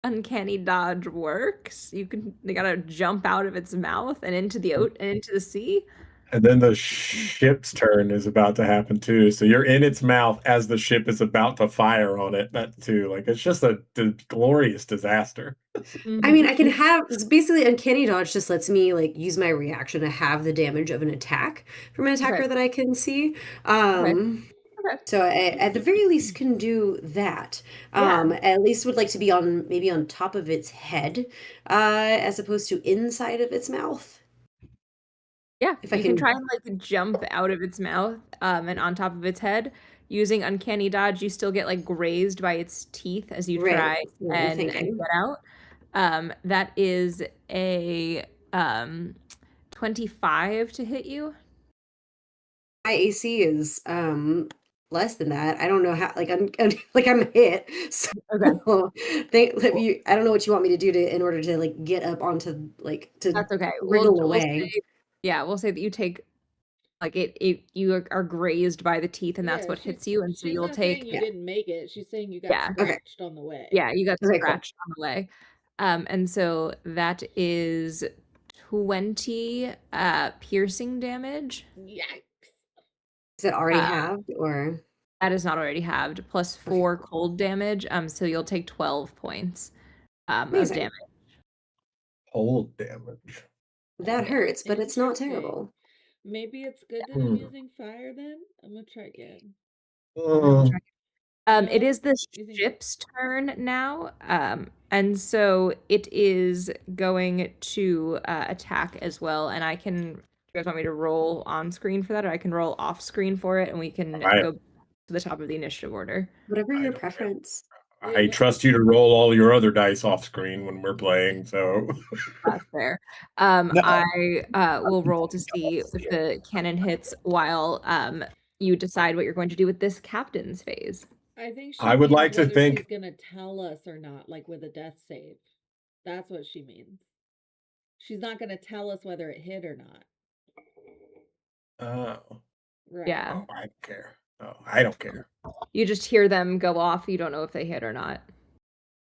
uncanny dodge works. They gotta jump out of its mouth and into the sea. And then the ship's turn is about to happen too. So you're in its mouth as the ship is about to fire on it. That too. Like, it's just a glorious disaster. I mean, I can have basically uncanny dodge just lets me like use my reaction to have the damage of an attack from an attacker that I can see. Okay. So I, at the very least, can do that. Yeah. At least would like to be on maybe on top of its head, as opposed to inside of its mouth. Yeah, If I you can can- try and like jump out of its mouth, and on top of its head. Using uncanny dodge, you still get like grazed by its teeth as you Right, try that's what I'm and thinking. get out. That is a 25 to hit you. My AC is less than that. I don't know how. Like like I'm hit. So Okay. I don't know what you want me to do to in order to like get up onto like to That's okay. wriggle We'll away. say, we'll say that you take like you are grazed by the teeth and that's what hits you, and so she's you'll not take saying you didn't make it. She's saying you got Yeah. Okay. scratched on the way. Yeah, you got Okay, cool. scratched on the way. And so that is 20 piercing damage. Yikes. Is it already halved or? That is not already halved, plus 4 cold damage. So you'll take 12 points of Amazing. damage. Cold damage. That hurts, but it's not terrible. Maybe it's good that I'm using fire then? I'm gonna try again. It is the You think- ship's turn now. And so it is going to attack as well. And I can, you guys want me to roll on screen for that, or I can roll off screen for it, and we can go to the top of the initiative order. Whatever your preference. I trust you to roll all your other dice off screen when we're playing, so That's fair. I will roll to see if the cannon hits while you decide what you're going to do with this captain's phase. I think I would means like to whether think- she's gonna tell us or not, like with a death save. That's what she means. She's not gonna tell us whether it hit or not. oh, Right. Yeah. I don't care. Oh, I don't care. You just hear them go off. You don't know if they hit or not.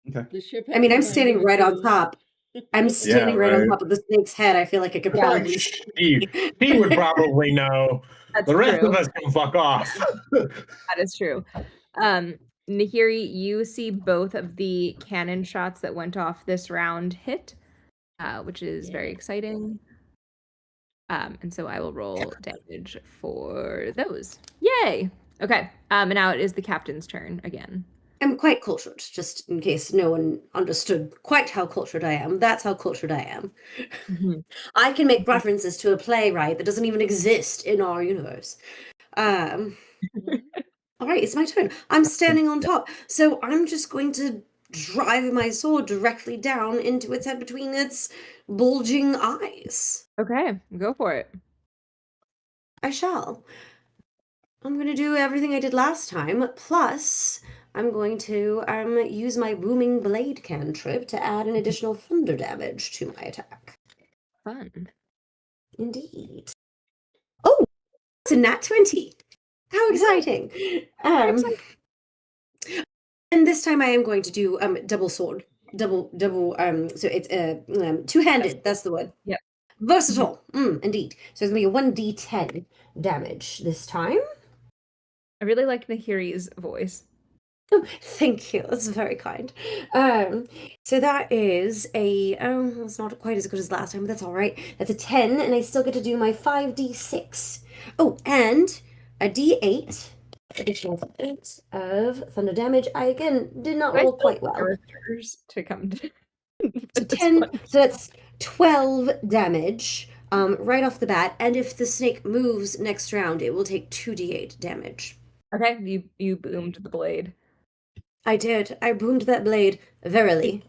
Okay. The ship I mean, I'm has time standing to right on recoup. top. I'm standing right on right. top of the snake's head. I feel like I could Yeah. probably. He would probably know. That's The rest true. of us can fuck off. That is true. Nahiri, you see both of the cannon shots that went off this round hit, which is very exciting. And so I will roll damage for those. Yay! Okay. And now it is the captain's turn again. I'm quite cultured, just in case no one understood quite how cultured I am. That's how cultured I am. I can make references to a playwright that doesn't even exist in our universe. All right, it's my turn. I'm standing on top, so I'm just going to drive my sword directly down into its head between its bulging eyes. Okay, go for it. I shall. I'm going to do everything I did last time, plus I'm going to use my booming blade cantrip to add an additional thunder damage to my attack. Fun. Indeed. Oh, it's a nat 20. How exciting. And this time I am going to do double sword. Double so it's two-handed, that's the word. Yep. Versatile. Indeed. So it's going to be a 1d10 damage this time. I really like Nahiri's voice. Oh, thank you. That's very kind. So that is a it's not quite as good as last time, but that's all right. That's a 10, and I still get to do my 5d6. Oh, and a d8 additional 8 of thunder damage. I again did not roll quite well. To come to So 10. So that's 12 damage right off the bat, and if the snake moves next round, it will take 2d8 damage. Okay, you boomed the blade. I did. I boomed that blade, verily.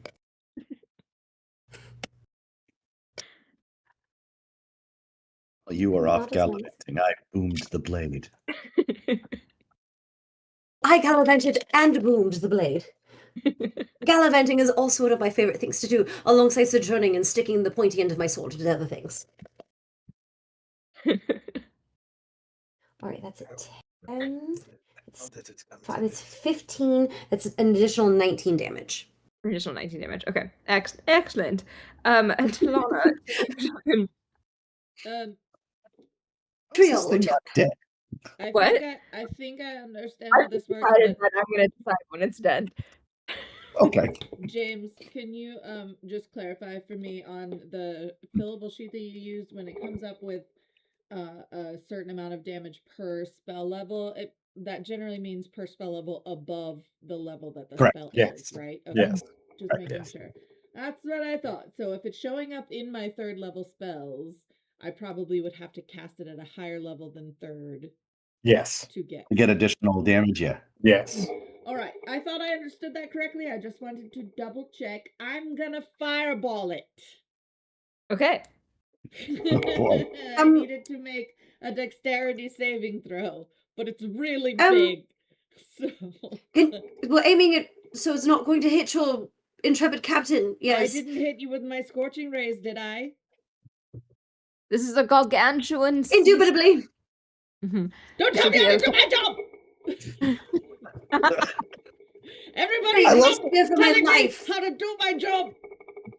You are Not off as gallivanting. I boomed the blade. I gallivanted and boomed the blade. Gallivanting is also one of my favorite things to do, alongside sojourning and sticking the pointy end of my sword to other things. All right, that's a 10. It's 15. That's an additional 19 damage. Additional 19 damage. Okay, excellent. And Talana, Trio. Dead. I think I understand how this works. decided But that I'm going to decide when it's dead. Okay. James, can you just clarify for me on the fillable sheet that you used when it comes up with a certain amount of damage per spell level? That generally means per spell level above the level that the Correct. spell Yes. is, right? Okay. Yes. Just Right. making Yes. sure. That's what I thought. So if it's showing up in my third level spells, I probably would have to cast it at a higher level than third Yes. to get. To get additional damage, yeah. Yes. All right. I thought I understood that correctly. I just wanted to double check. I'm gonna fireball it. Okay. Boy. I needed to make a dexterity saving throw, but it's really big. So We're aiming it so it's not going to hit your intrepid captain. Yes. I didn't hit you with my scorching rays, did I? This is a gargantuan. Indubitably. Mhm. Don't tell me how to do my job! Everybody I stop love- Fear for my telling me life. how to do my job!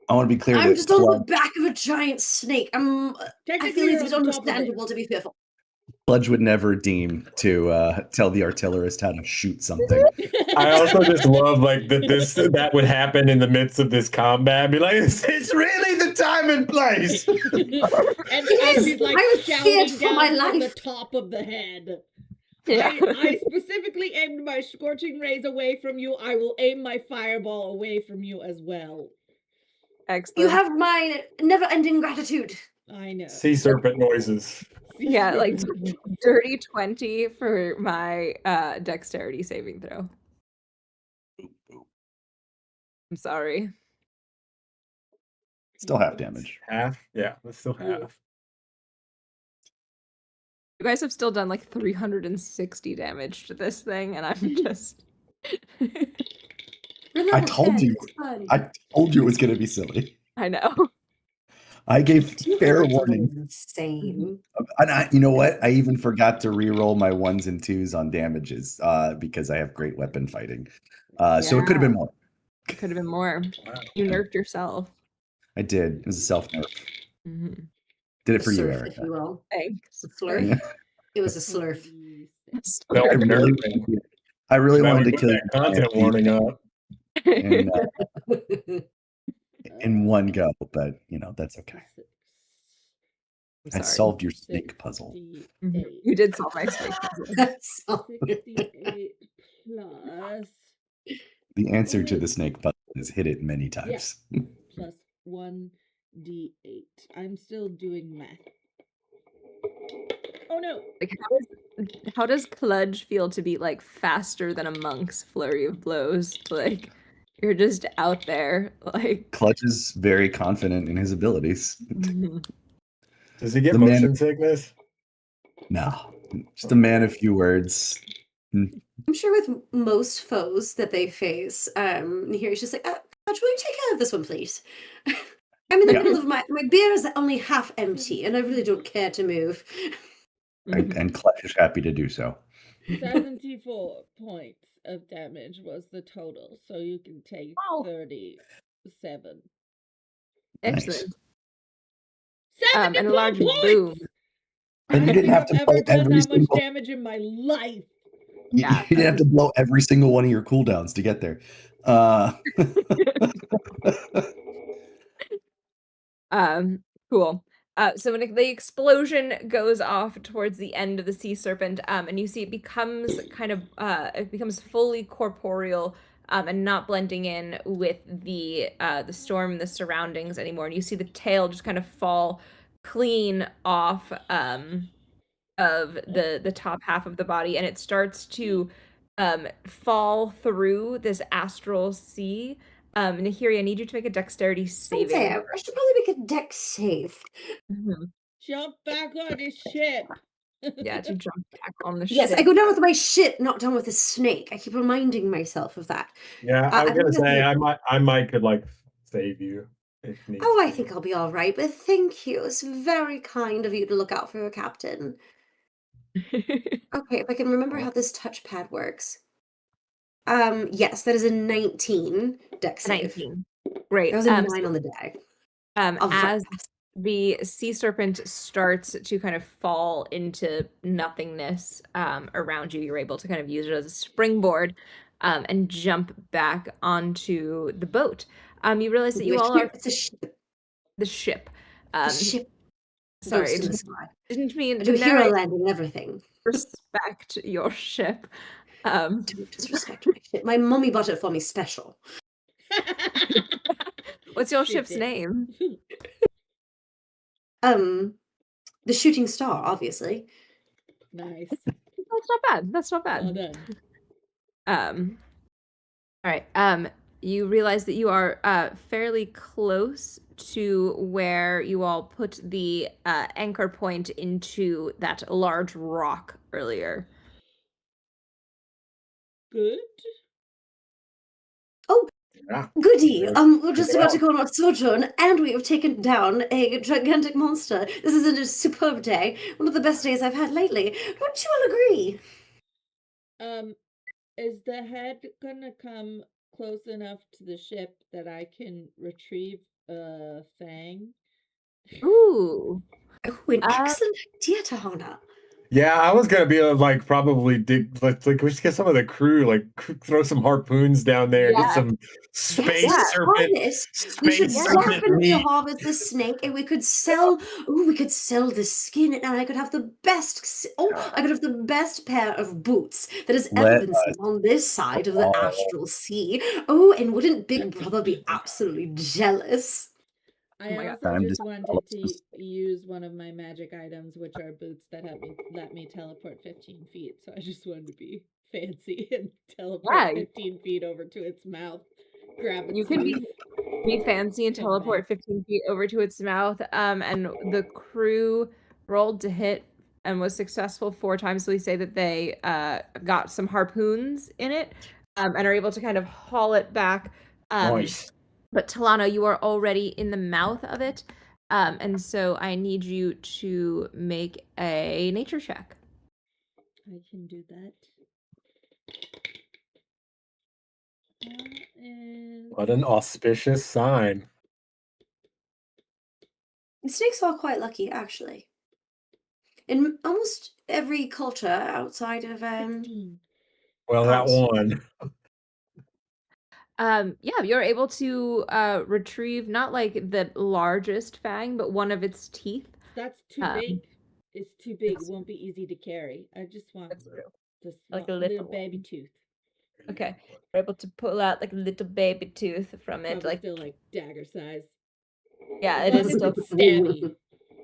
I want to be clear I'm that just on the back of a giant snake. I Technically, feel you're it's on top of it. understandable to be fearful. Sludge would never deem to tell the artillerist how to shoot something. I also just love like that would happen in the midst of this combat. Be like, it's really the time and place. And It as is. he's like I would fear shouting for my down from the life. top of the head. Yeah. I specifically aimed my scorching rays away from you. I will aim my fireball away from you as well. Excellent. You have my never-ending gratitude. I know. Sea serpent noises. Yeah, like dirty 20 for my dexterity saving throw. I'm sorry. Still half damage. Half? Yeah, that's still half. You guys have still done like 360 damage to this thing, and I'm just. I told you. It's fun. I told you it was going to be silly. I know. I gave fair It's warning. insane. And you know what? I even forgot to re-roll my 1s and 2s on damages because I have great weapon fighting. So it could have been more. It could have been more. Wow. You nerfed yourself. I did. It was a self-nerf. Mm-hmm. Did it for you, Slurf, Erika. if you will. Thanks. A slurf. Yeah. It was a slurf. No, I really, nerfing. I really Glad wanted we to put kill that content warning up. you in one go, but that's okay. I solved your snake puzzle. You did solve my snake puzzle. 68 plus The answer to the snake puzzle is hit it many times. plus 1d8. I'm still doing math. Oh no! Like, how does Kludge feel to be like faster than a monk's flurry of blows? Like, you're just out there, like. Clutch is very confident in his abilities. Does he get The motion man- sickness? No, just a man of few words. I'm sure with most foes that they face, here he's just like, Coach, will you take care of this one, please? I'm in the Yeah. middle of my beer is only half empty, and I really don't care to move. And Clutch is happy to do so. 74 points of damage was the total, so you can take Wow. 37. Excellent. 74 And a large points! boom. And you didn't have to I've blow ever done every that much single. damage in my life. Yeah. You didn't have to blow every single one of your cooldowns to get there. Cool. So when the explosion goes off towards the end of the sea serpent, and you see it becomes it becomes fully corporeal, and not blending in with the storm and the surroundings anymore. And you see the tail just kind of fall clean off of the top half of the body, and it starts to fall through this astral sea. Nahiri, I need you to make a dexterity saving. Okay, I should probably make a dex save. Mhm. Jump back on his ship. Yeah, to jump back on the Yes, ship. I go down with my shit, not down with a snake. I keep reminding myself of that. Yeah, I I was think gonna that's say the- I might could like save you if needs Oh, I be. think I'll be all right, but thank you. It's very kind of you to look out for your captain. Okay, if I can remember how this touchpad works. Yes, that is a 19 dex save. 19. Great. That was a 9 on the die. as the sea serpent starts to kind of fall into nothingness around you. You're able to kind of use it as a springboard and jump back onto the boat. You realize that you all are It's a ship. the ship. A ship. Sorry, Ghost in the sky. didn't mean I to do hero narrate. landing and everything. Respect your ship. Don't disrespect my ship. My mummy bought it for me special. What's your She ship's did. name? The shooting star, obviously. Nice. That's not bad. That's not Well bad. done. All right. You realize that you are fairly close to where you all put the anchor point into that large rock earlier. Oh, Yeah. goody! We're just Check it about to out. go on our sojourn, and we have taken down a gigantic monster. This is a superb day. One of the best days I've had lately. Don't you all agree? Is the head gonna come close enough to the ship that I can retrieve a fang? Ooh. Oh, an excellent idea, Tahana. Yeah, I was gonna be like probably dig like we should get some of the crew like throw some harpoons down there, get Yeah. some space Yes, serpent, harness. We should space serpent definitely meat. harvest the snake, and we could sell. Oh, we could sell the skin, and I could have the best. I could have the best pair of boots that has ever Let been seen on this side of the astral sea. Oh, and wouldn't Big Brother be absolutely jealous? I my God. also Time to just wanted sell to some- use one of my magic items, which are boots that let me teleport 15 feet. So I just wanted to be fancy and teleport Yeah. 15 feet over to its mouth. Grab its You can tooth. be fancy and Come teleport back. 15 feet over to its mouth. And the crew rolled to hit and was successful 4 times. So we say that they got some harpoons in it and are able to kind of haul it back. Nice. But Talano, you are already in the mouth of it. And so I need you to make a nature check. I can do that. And What an auspicious sign. Snakes are quite lucky, actually. In almost every culture outside of 16. Well, that ours. one. Yeah, you're able to retrieve not like the largest fang, but one of its teeth. That's too Um, big. It's too big. It won't be easy to carry. I just want That's true. the Like small, a little little baby tooth. Okay, we're able to pull out like a little baby tooth from it. Probably Like, still like dagger size. yeah, As it long is as still,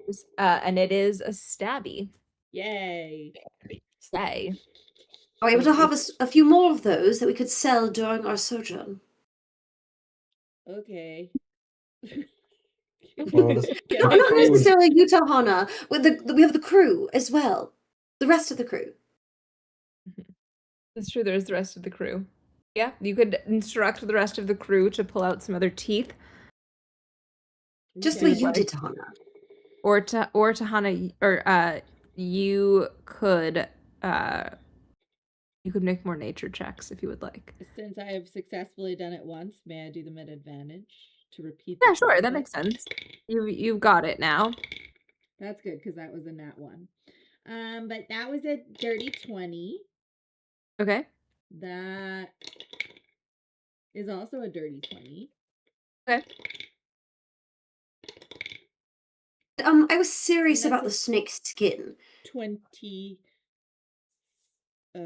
it's stabby. and it is a stabby. Yay. Say. Are we able to harvest a few more of those that we could sell during our sojourn? Okay. Well, this- Get No, my not friends- necessarily you, Tahana. We have the crew as well. The rest of the crew. It's true, there's the rest of the crew. Yeah, you could instruct the rest of the crew to pull out some other teeth. Just the Okay. way you did, Tahana. Or Tahana, or you could make more nature checks if you would like. Since I have successfully done it once, may I do them at advantage to repeat? Yeah, the sure, that process? makes sense. You've got it now. That's good because that was a nat 1. But that was a dirty 20. Okay. That is also a dirty 20. Okay. I was serious That's about a- the snake skin. 20.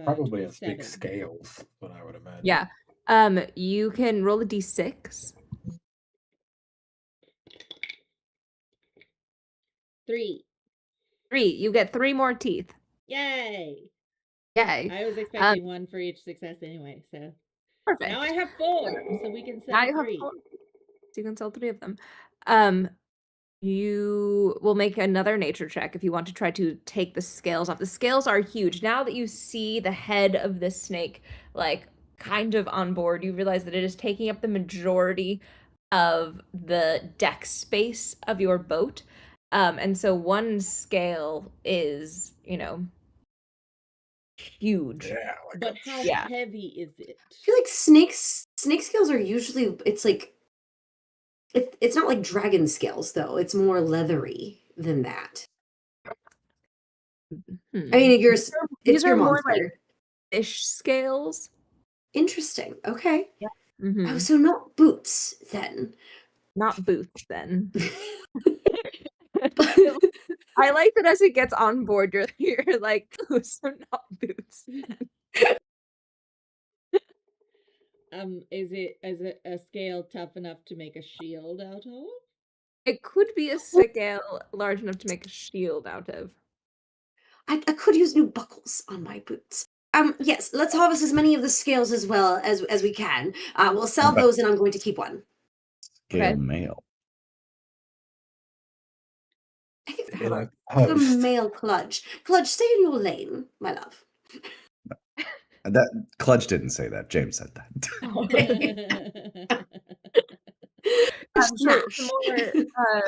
Probably has 27. big scales, what I would imagine. Yeah. You can roll a d6. 3. 3. You get 3 more teeth. Yay! Yay. I was expecting one for each success anyway, so Perfect. now I have 4, so we can Now sell you have 3. 4. So you can sell 3 of them. You will make another nature check if you want to try to take the scales off. The scales are huge. Now that you see the head of this snake, like, kind of on board, you realize that it is taking up the majority of the deck space of your boat. And so one scale is, huge. Yeah. Like But how Yeah. heavy is it? I feel like snake scales are usually, it's like It's not like dragon scales though. It's more leathery than that. I mean, it's These your are more monster. like fish scales. Interesting. Okay. Yeah. Oh, so not boots then. Not boots then. I like that as it gets on board, you're like, oh, so not boots. Is it a scale tough enough to make a shield out of? It could be a scale large enough to make a shield out of. I could use new buckles on my boots. Yes, let's harvest as many of the scales as well as we can. We'll sell Okay. those, and I'm going to keep one. Scale Okay. mail. I think In a the post. male Cludge. Cludge, stay in your lane, my love. That Cludge didn't say that. James said that. So Smash. more,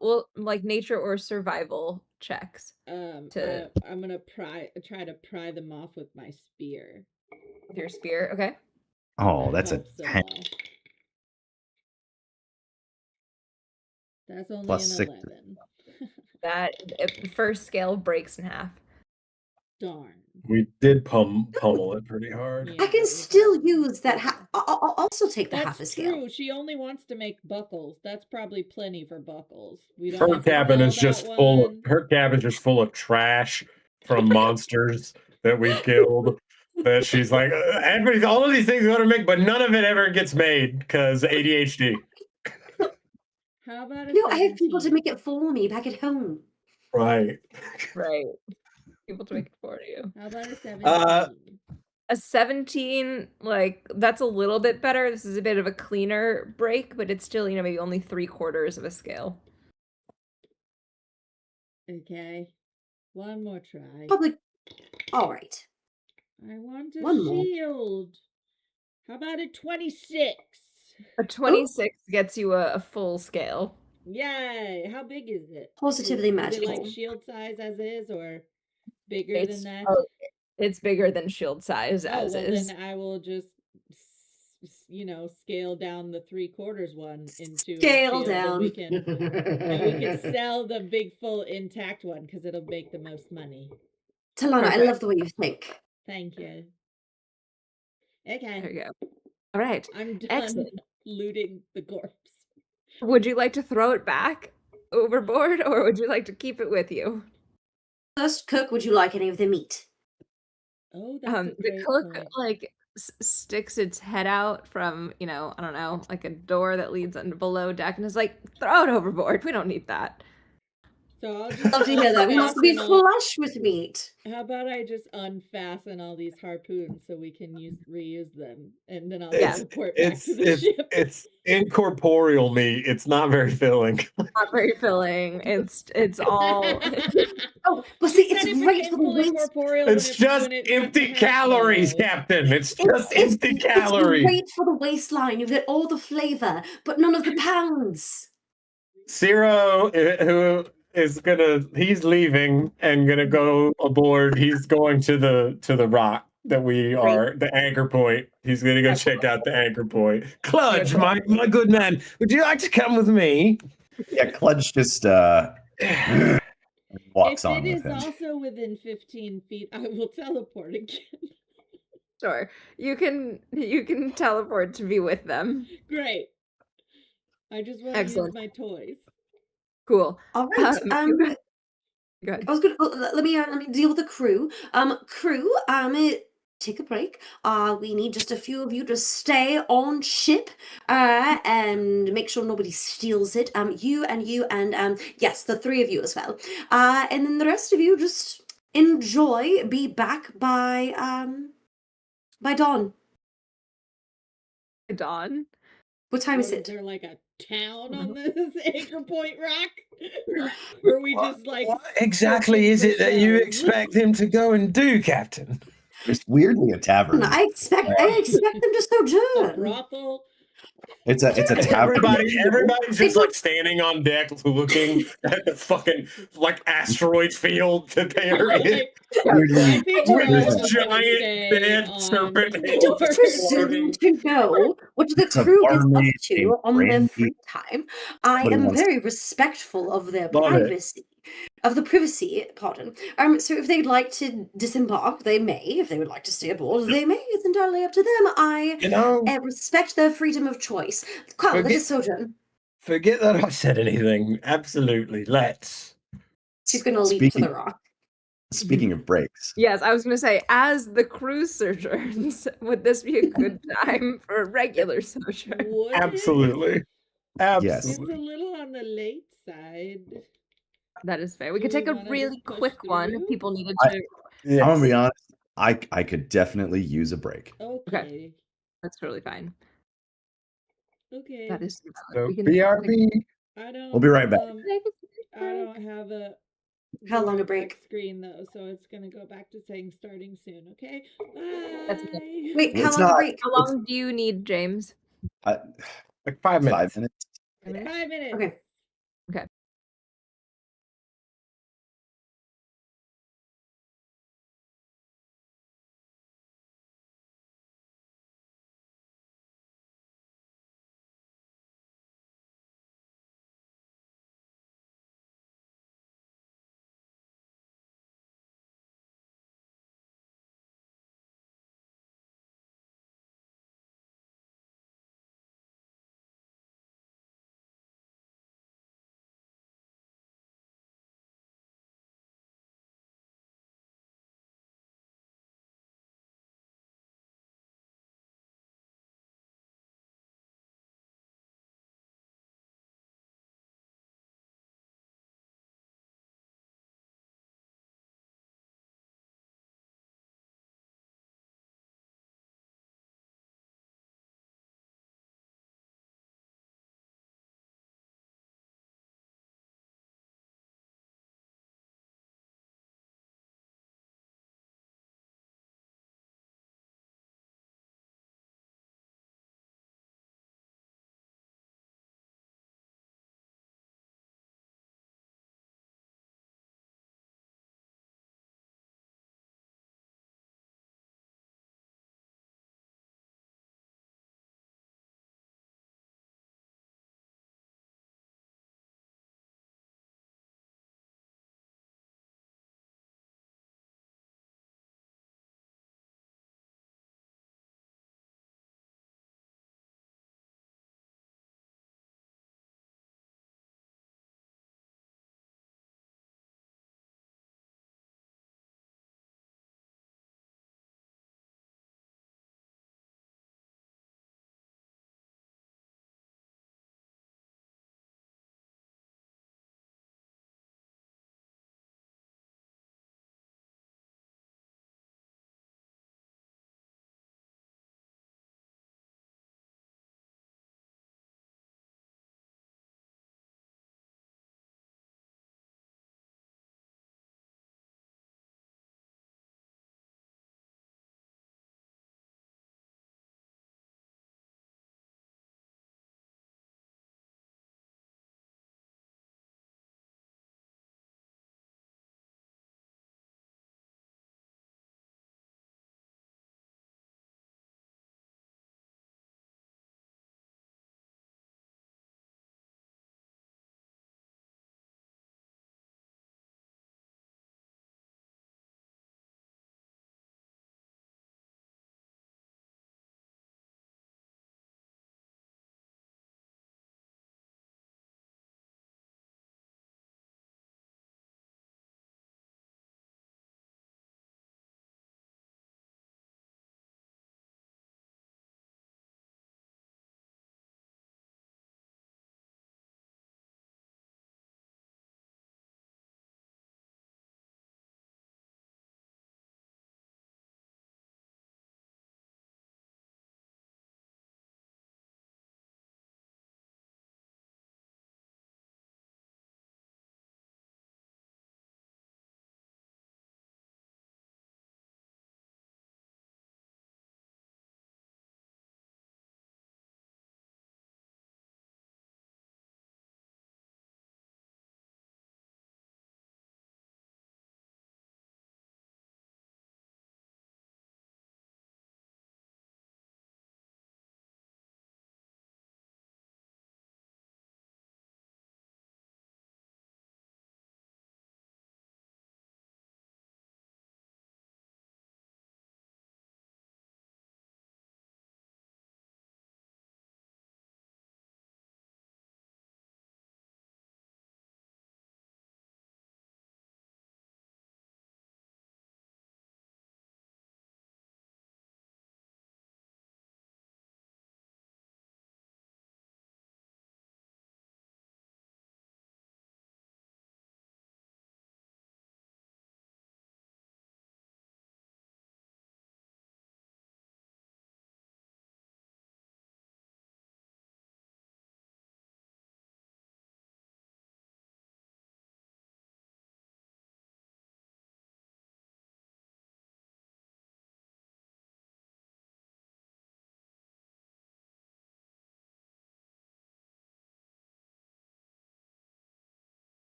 well, like nature or survival checks. I'm gonna try to pry them off with my spear. With your spear, okay. Oh, that's a Helps them 10. all. That's only Plus an 6. 11. That first scale breaks in half. Darn. We did pummel it pretty hard. Yeah, I can we still did. use that. I'll also take the half a That's scale. true. She only wants to make buckles. That's probably plenty for buckles. We don't Her have to cabin sell is just that full. one. Her cabin's just full of trash from monsters that we've killed. That she's like, all of these things we want to make, but none of it ever gets made because ADHD. How about a No, I have people to 17? make it for me back at home. Right. Right. People to make it for you. How about a 17? A 17, like, that's a little bit better. This is a bit of a cleaner break, but it's still, maybe only 3/4 of a scale. Okay. One more try. Probably. All right. I want a One more. shield. How about a 26? A 26 gets you a full scale. Yay! How big is it? Positively Is it magical. like shield size as is, or bigger than that? It's bigger than shield size as is. Then I will just, scale down the 3/4 one into Scale a shield, down. and we can sell the big full intact one because it'll make the most money. Talana, I Perfect. love the way you think. Thank you. There Okay, you go. All right. I'm done Excellent. looting the corpse. Would you like to throw it back overboard, or would you like to keep it with you? First, cook, would you like any of the meat? Oh, that's a The great cook point. like sticks its head out from, I don't know, like a door that leads under below deck, and is like, throw it overboard. We don't need that. So I'll just Love to hear that. We must be unfasten all- flush with meat. How about I just unfasten all these harpoons so we can reuse them, and then I'll It's- report back to the ship. It's incorporeal meat. It's not very filling. Not very filling. It's all Oh, well, see, She it's said it great for the became fully waste. corporeal It's when it- just when it empty has calories, no- Captain. It's just It's empty calories. great for the waistline. You get all the flavor, but none of the pounds. Zero, who is he's leaving and gonna go aboard. He's going to the rock that we are, the anchor point. He's gonna go check out the anchor point. Cludge, my good man, would you like to come with me? Yeah, Cludge just walks If on it with is him. also within 15 feet, I will teleport again. sure. You can teleport to be with them. Great. I just want to use Excellent. my toys. Cool. All right. Go ahead. I was good. Let me deal with the crew. Crew. Take a break. We need just a few of you to stay on ship. And make sure nobody steals it. You and yes, the 3 of you as well. And then the rest of you just enjoy. Be back by dawn. Dawn. What time is Is it? there like a town on this anchor point rock? Or we just like What exactly is it that you shelves? expect him to go and do, Captain? There's weirdly a tavern. I expect them to a sojourn. brothel? It's a tavern. Everybody's just like standing on deck looking at the fucking like asteroid field that they are in. I think we're all This just gonna giant stay dead on serpent board. head just Presume floating. to know what the It's a crew gets up barmaid to named on their Brandy. free time. I What do you am want? very respectful of their Love it. privacy, pardon. So if they'd like to disembark, they may. If they would like to stay aboard, they may. It's entirely up to them. I You know, respect their freedom of choice. Carl, let us sojourn. forget that I said anything. Absolutely. Let's. She's going to leap to the rock. Speaking of breaks, Yes, I was going to say, as the crew sojourns, would this be a good time for a regular sojourn? Would it? Absolutely. yes. It's a little on the late side. That is fair. We Do could take we a wanna really just push quick one if through? people needed I- to. I'm gonna be Yes. honest. I could definitely use a break. Okay. That's totally fine. Okay. That is. So We can BRB. I don't. We'll be right back. I don't have a. How long a going break? back screen though, so it's gonna go back to saying starting soon. Okay. That's Bye. okay. Wait, how It's long a not- break? How long do you need, James? I, Like 5 minutes. 5 minutes. 5 minutes? 5 minutes. Okay. Okay.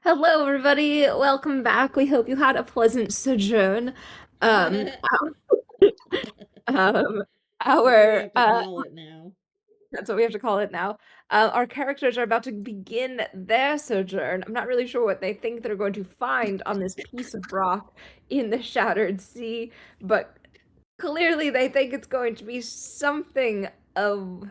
Hello, everybody. Welcome back. We hope you had a pleasant sojourn. Um, um, That's what we our have to call it now. That's what we have to call it now. Our characters are about to begin their sojourn. I'm not really sure what they think they're going to find on this piece of rock in the Shattered Sea, but clearly they think it's going to be something of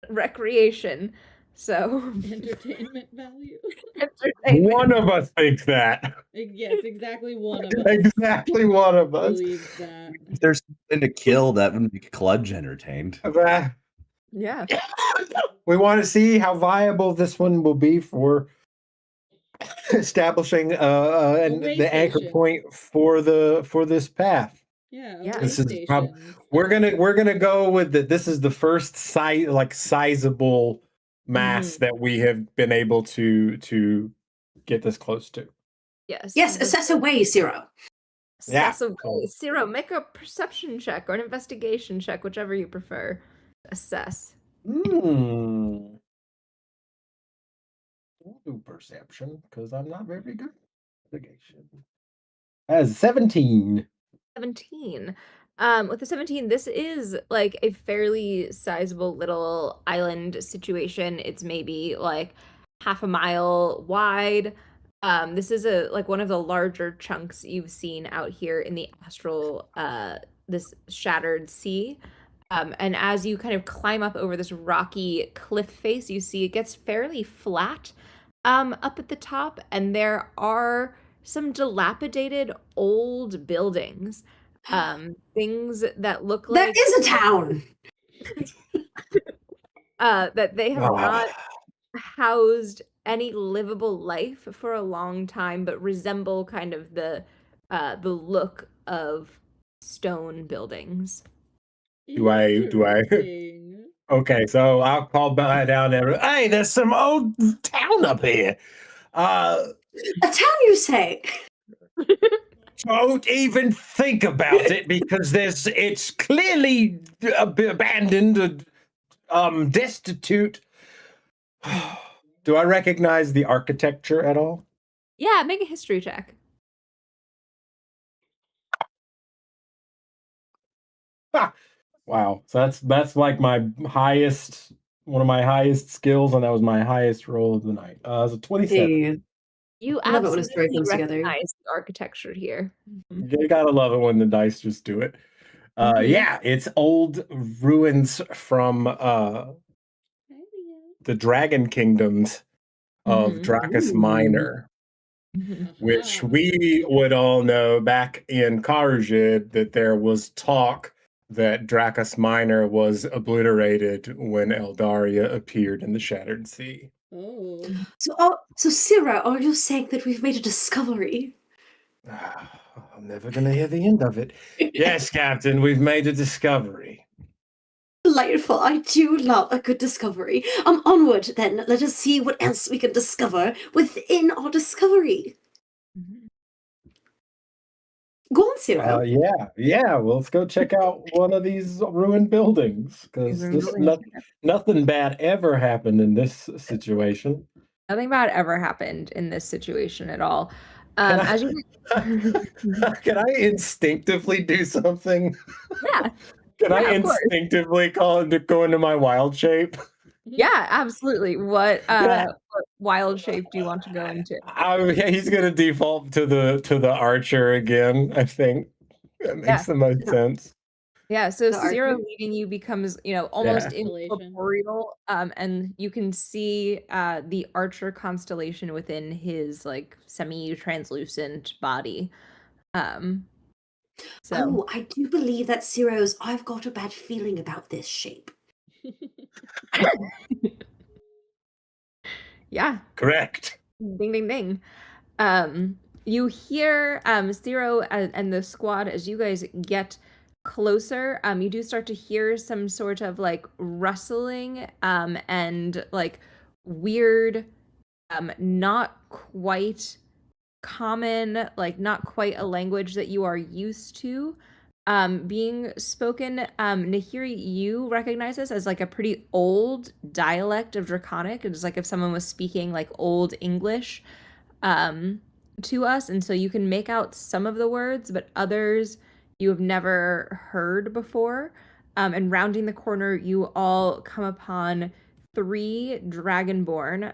recreation. So Entertainment value. entertainment. One of us thinks that. Yes, exactly one of us Exactly one of us. believes that. If there's something to kill, that would make Kludge entertained. Yeah. We want to see how viable this one will be for establishing and way the anchor station. point for this path. Yeah, Yeah. way This is stations. we're gonna go with the this is the first sizable mass that we have been able to get this close to. Yes. Yes, assess away, Zero. Yeah. Zero, make a perception check or an investigation check, whichever you prefer. Assess. I'll do perception because I'm not very good at investigation. As 17. 17. With the 17, this is like a fairly sizable little island situation. It's maybe like half a mile wide. This is like one of the larger chunks you've seen out here in the astral, this Shattered Sea. And as you kind of climb up over this rocky cliff face, you see it gets fairly flat up at the top, and there are some dilapidated old buildings. Things that look like That is a town. that they have not housed any livable life for a long time, but resemble kind of the look of stone buildings. Do I? Interesting. Okay, so I'll call by down there. Hey, there's some old town up here. A town, you say? Don't even think about it because it's clearly abandoned, destitute. Do I recognize the architecture at all? Yeah, make a history check. Wow, so that's like my highest, one of my highest skills, and that was my highest roll of the night. It was a 27. Hey, You I love it when a story absolutely comes together. recognize the architecture here. You gotta love it when the dice just do it. Yeah, it's old ruins from the dragon kingdoms of Dracus Minor, which we would all know back in Kharujid that there was talk that Dracus Minor was obliterated when Eldaria appeared in the Shattered Sea. Oh. So Zero, are you saying that we've made a discovery? I'm never gonna hear the end of it. Yes, Captain, we've made a discovery. Delightful. I do love a good discovery. Onward then. Let us see what else we can discover within our discovery. Go on, Zero. Yeah. Well, let's go check out one of these ruined buildings because nothing bad ever happened in this situation. Nothing bad ever happened in this situation at all. Can I instinctively do something? Yeah. Can I of course. instinctively go into my wild shape? Yeah, absolutely. What wild shape do you want to go into? He's gonna default to the archer again. I think that makes the most sense. Yeah, so The Zero archer? leading you becomes, almost Constellation. incorporeal, and you can see the archer constellation within his like semi-translucent body. So Oh, I do believe that Zero's I've got a bad feeling about this shape. yeah, Correct. ding ding ding. You hear Zero and the squad as you guys get closer. You do start to hear some sort of like rustling and like weird not quite common, like not quite a language that you are used to. Being spoken, Nahiri, you recognize this as like a pretty old dialect of Draconic. It's like if someone was speaking like Old English to us, and so you can make out some of the words, but others you have never heard before. And rounding the corner, you all come upon 3 Dragonborn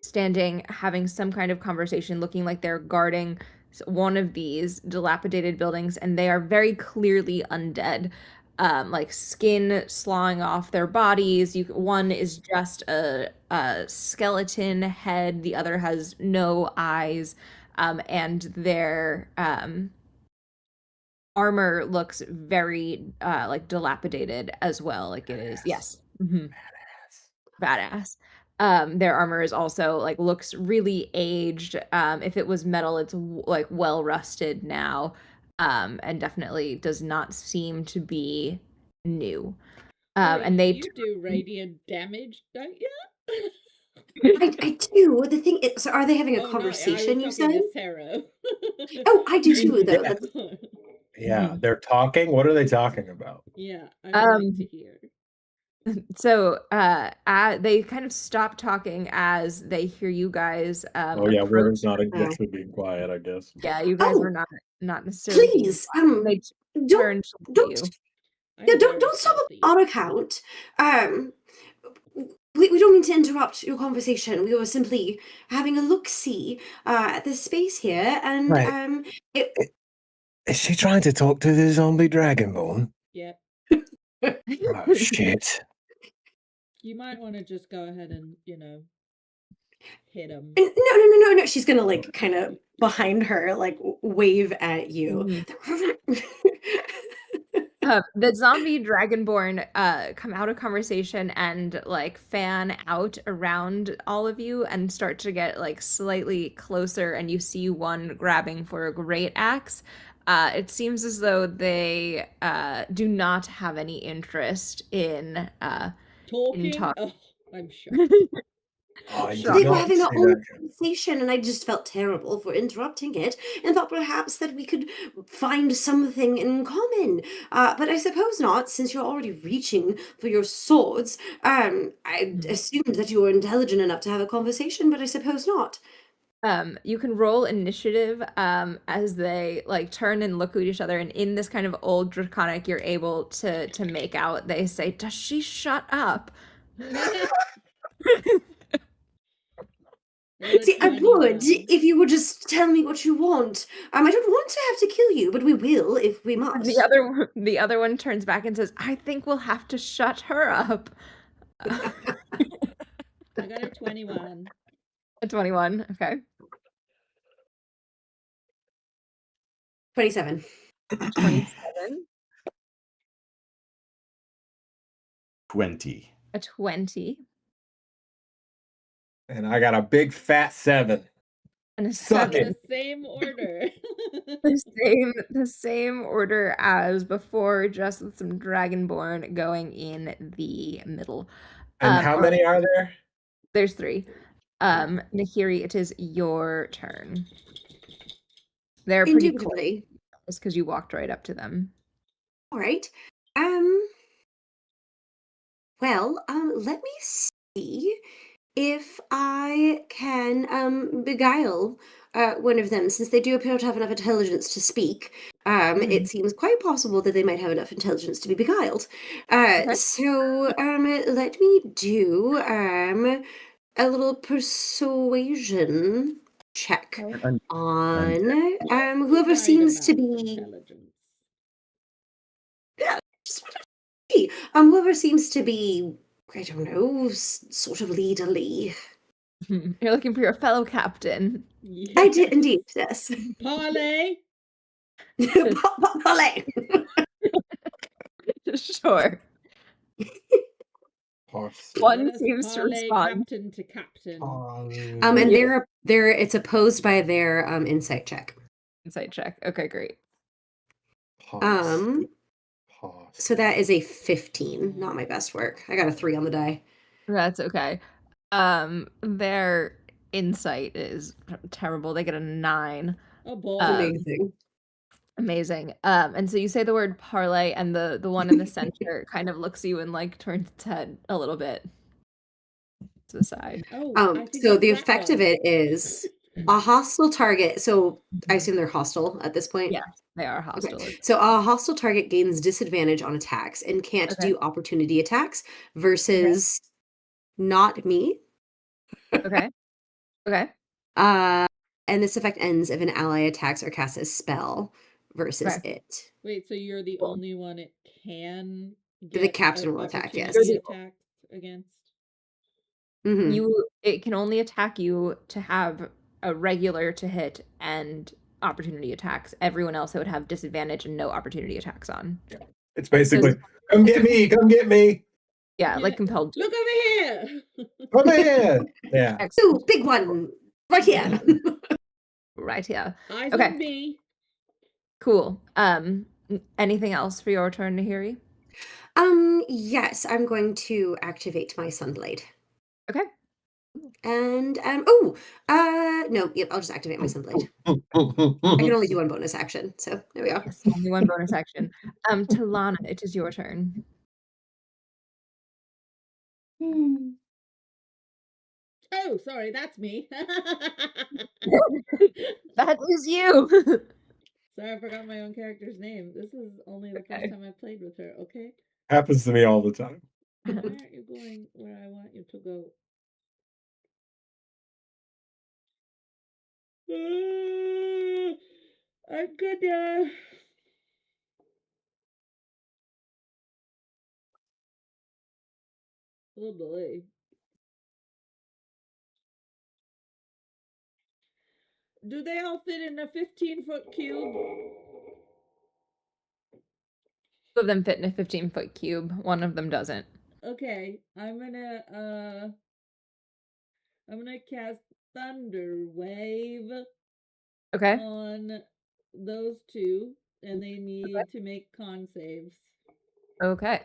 standing, having some kind of conversation, looking like they're guarding one of these dilapidated buildings, and they are very clearly undead. Like skin sloughing off their bodies. One is just a skeleton head. The other has no eyes, and their armor looks very like dilapidated as well. Like it is, yes, badass. Their armor is also like looks really aged. If it was metal, it's like well rusted now, and definitely does not seem to be new. And they you do radiant damage, don't you? I do. The thing is, so are they having a conversation, you said? Oh, I do too, though. Yeah. That's... Yeah, they're talking. What are they talking about? Yeah, I'd like to hear. So they kind of stop talking as they hear you guys. Oh yeah, approach. River's not against being quiet, I guess. Yeah, you guys were not necessarily. Please, they don't you. Yeah, don't stop on account. We don't mean to interrupt your conversation. We were simply having a look-see at the space here, and Right. Is she trying to talk to the zombie dragonborn? Yep. Oh shit. You might want to just go ahead and, hit him. No. She's gonna like kind of behind her, like wave at you. The zombie dragonborn come out of conversation and like fan out around all of you and start to get like slightly closer, and you see one grabbing for a great axe. It seems as though they do not have any interest in talking. Oh, I'm sure. They were having their own conversation, and I just felt terrible for interrupting it, and thought perhaps that we could find something in common. But I suppose not, since you're already reaching for your swords. I assumed that you were intelligent enough to have a conversation, but I suppose not. You can roll initiative as they like turn and look at each other, and in this kind of old draconic, you're able to make out. They say, "Does she shut up?" See, I would if you would just tell me what you want. I don't want to have to kill you, but we will if we must. The other one turns back and says, "I think we'll have to shut her up." I got a 21. A 21, okay. 27. 27. 20. A 20. And I got a big fat 7. And a 7. The same order. the same order as before, just with some dragonborn going in the middle. And how many are there? There's 3. Nahiri, it is your turn. They're pretty close because you walked right up to them. All right. Well, let me see if I can beguile one of them, since they do appear to have enough intelligence to speak. It seems quite possible that they might have enough intelligence to be beguiled. Okay. So let me do a little persuasion check on whoever seems to be. Yeah, just want to see. Whoever seems to be, I don't know, sort of leaderly. You're looking for your fellow captain. Yes. I did indeed, yes. Parlay. Parlay. Sure. One seems to respond. Captain to captain. And they're it's opposed by their insight check. Insight check. Okay, great. So that is a 15. Not my best work. I got a 3 on the die. That's okay. Their insight is terrible. They get a 9. Oh boy. Amazing. Amazing. And so you say the word parlay, and the one in the center kind of looks at you and like turns its head a little bit to the side. Oh, I think So it's the that effect one. of it is a hostile target. So I assume they're hostile at this point. Yeah, they are hostile. Okay. So a hostile target gains disadvantage on attacks and can't Okay. do opportunity attacks versus not me. Okay. Okay. And this effect ends if an ally attacks or casts a spell versus Okay. it. Wait, so you're the Cool. only one it can The get captain an will attack, yes. opportunity You're the- attack against? Mhm. It can only attack you to have a regular to hit and opportunity attacks. Everyone else it would have disadvantage and no opportunity attacks on. It's basically, come get me, come get me. Yeah, Yeah. like compelled. Look over here! Come here. Yeah. Excellent. Ooh, big one right here. Right here. Eyes Okay. on me. Cool. Anything else for your turn, Nahiri? Yes, I'm going to activate my Sunblade. Okay. And no, yep, I'll just activate my Sunblade. I can only do one bonus action, so there we go. Yes, only one bonus action. Talana, it is your turn. Oh, sorry, that's me. That is you. Sorry, I forgot my own character's name. This is only the Okay. first time I played with her, okay? Happens to me all the time. Why aren't you going where I want you to go? I'm gonna... Oh boy. Do they all fit in a 15-foot cube? Two of them fit in a 15-foot cube. One of them doesn't. Okay, I'm gonna cast Thunder Wave Okay. on those two, and they need to make con saves. Okay.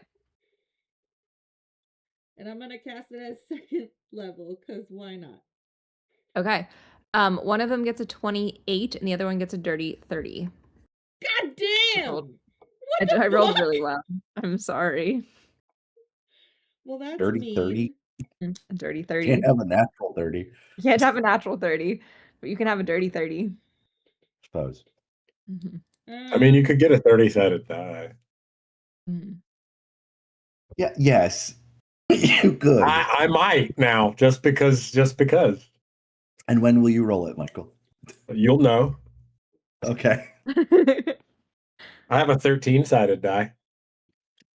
And I'm gonna cast it as second level, because why not? Okay. One of them gets a 28 and the other one gets a dirty 30. God damn! rolled- What the I rolled fuck? really well. I'm sorry. Well, that's Dirty mean. 30. A dirty 30. Can't have a natural 30, You can't have a natural 30, but you can have a dirty 30. I suppose. Mhm. I mean, you could get a 30-sided die. Mhm. Yeah. Yes. You could. I might now, just because. And when will you roll it, Michael? You'll know. Okay. I have a 13-sided die.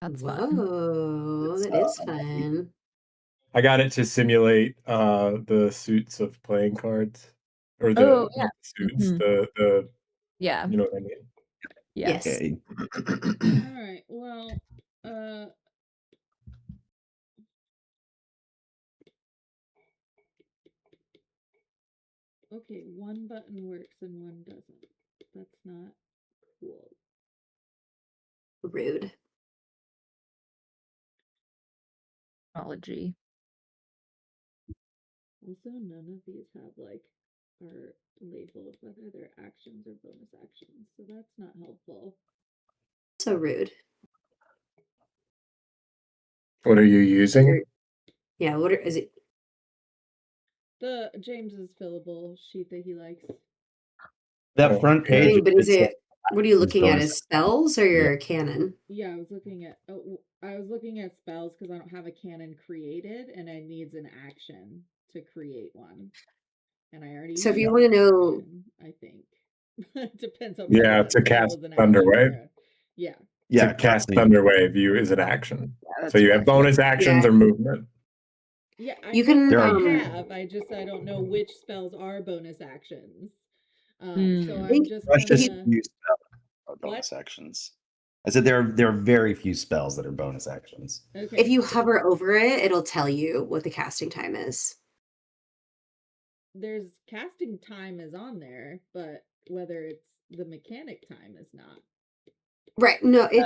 That's fun. Whoa, that is fun. I got it to simulate the suits of playing cards, or the Oh, yeah. not the suits, Mhm. the Yeah. you know what I mean. Yeah. Yes. Okay. Alright, well, okay, one button works and one doesn't. That's not cool. Rude. Technology. Also, none of these have are labeled whether they're actions or bonus actions, so that's not helpful. So rude. What are you using? Yeah, is it? The James's fillable sheet that he likes. That Oh, front okay. page. But is it? What are you looking at? bonus As spells or your cannon? Yeah, I was looking at spells because I don't have a cannon created, and I needs an action to create one. And I already. So if you used want to that know, action, I think it depends on Yeah, whether that to spell cast was an Thunder action or Wave. yeah. Yeah, To cast casting. Thunder Wave, you is an action. Yeah, So you have correct. bonus actions Yeah. or movement. Yeah, I You know can, what I There have. I don't know which spells are bonus actions. So Mm. I'm just Precious gonna. few spells are bonus actions. I said there are very few spells that are bonus actions. Okay. if you hover over it, it'll tell you what the casting time is. There's casting time is on there, but whether it's the mechanic time is not. Right. No, it.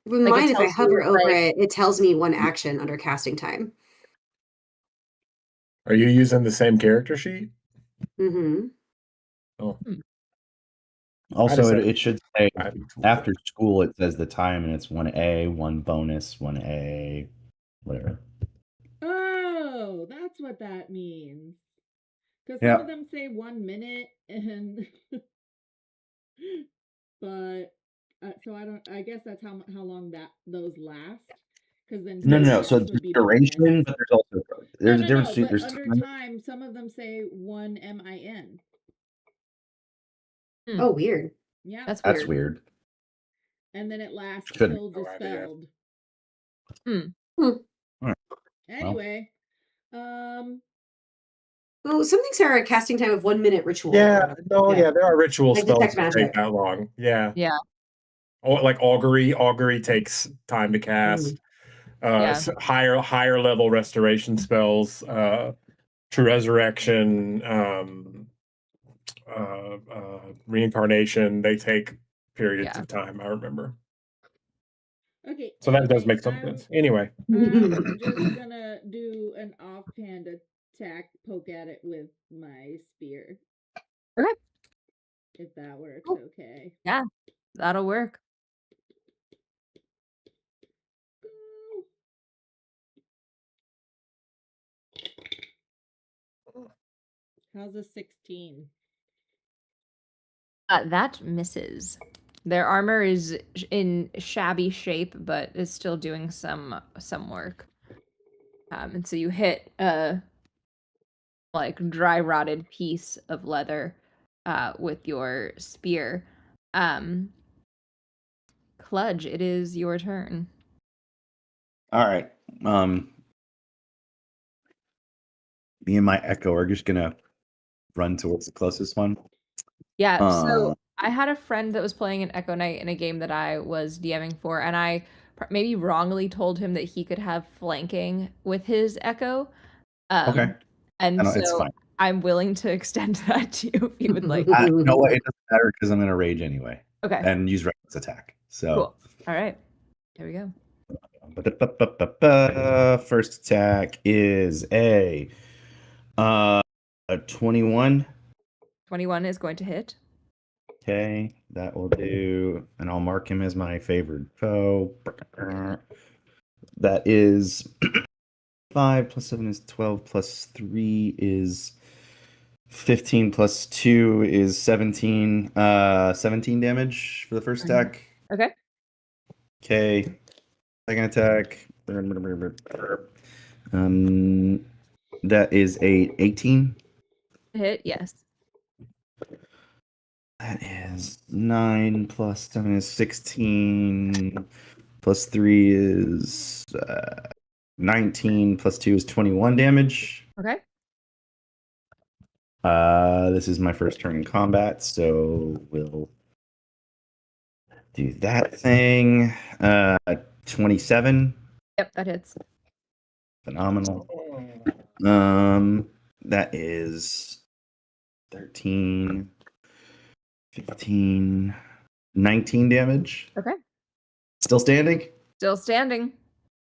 Like, it Mine, if I tells you, hover over like- it, it tells me one action under casting time. Are you using the same character sheet? Mm-hmm. Oh. Also, say it should say 5d12. after school. It says the time, and it's 1A, 1 bonus, 1A, whatever. Oh, that's what that means. Because some Yeah. of them say 1 minute, and but so I guess that's how long those last. Because then No. 2 So minutes would there's be duration, bonus. but there's also No, there's a no, difference. no. Between, But there's under time. time, some of them say 1 min. Oh, weird. Yeah, That's That's weird. weird. and then it lasts Shouldn't. till No idea. dispelled. Anyway, Oh, some things are a casting time of 1 minute ritual. Yeah, no, yeah, there are ritual Like spells detect that take magic. that long. Yeah. Yeah. Or like augury. Augury takes time to cast. Yeah. Higher level restoration spells, true resurrection, reincarnation, they take periods Yeah. of time, I remember. okay. So that anyway, does make some sense. Anyway. I'm just gonna do an offhand attack, poke at it with my spear. Okay. If that works, Oh. okay. Yeah, that'll work. How's a 16? That misses. Their armor is in shabby shape, but is still doing some work. And so you hit a like dry rotted piece of leather with your spear. Kludge, it is your turn. All right. Me and my Echo are just gonna run towards the closest one. Yeah, so I had a friend that was playing an Echo Knight in a game that I was DMing for, and I maybe wrongly told him that he could have flanking with his Echo. Okay. And It's so fine. I'm willing to extend that to you if you would like. You know what? It doesn't matter because I'm gonna rage anyway. Okay. And use reckless attack. So Cool. All right. Here we go. First attack is a 21. 21 is going to hit. Okay, that will do, and I'll mark him as my favored foe. That is 5 plus 7 is 12 plus 3 is 15 plus 2 is 17. 17 damage for the first attack. Okay. Okay. Second attack. That is a 18. Hit, yes. That is 9 plus 7 is 16. Plus 3 is 19. Plus 2 is 21 damage. Okay. This is my first turn in combat, so we'll do that thing. 27. Yep, that hits. Phenomenal. That is 13, 15, 19 damage. Okay. Still standing? Still standing.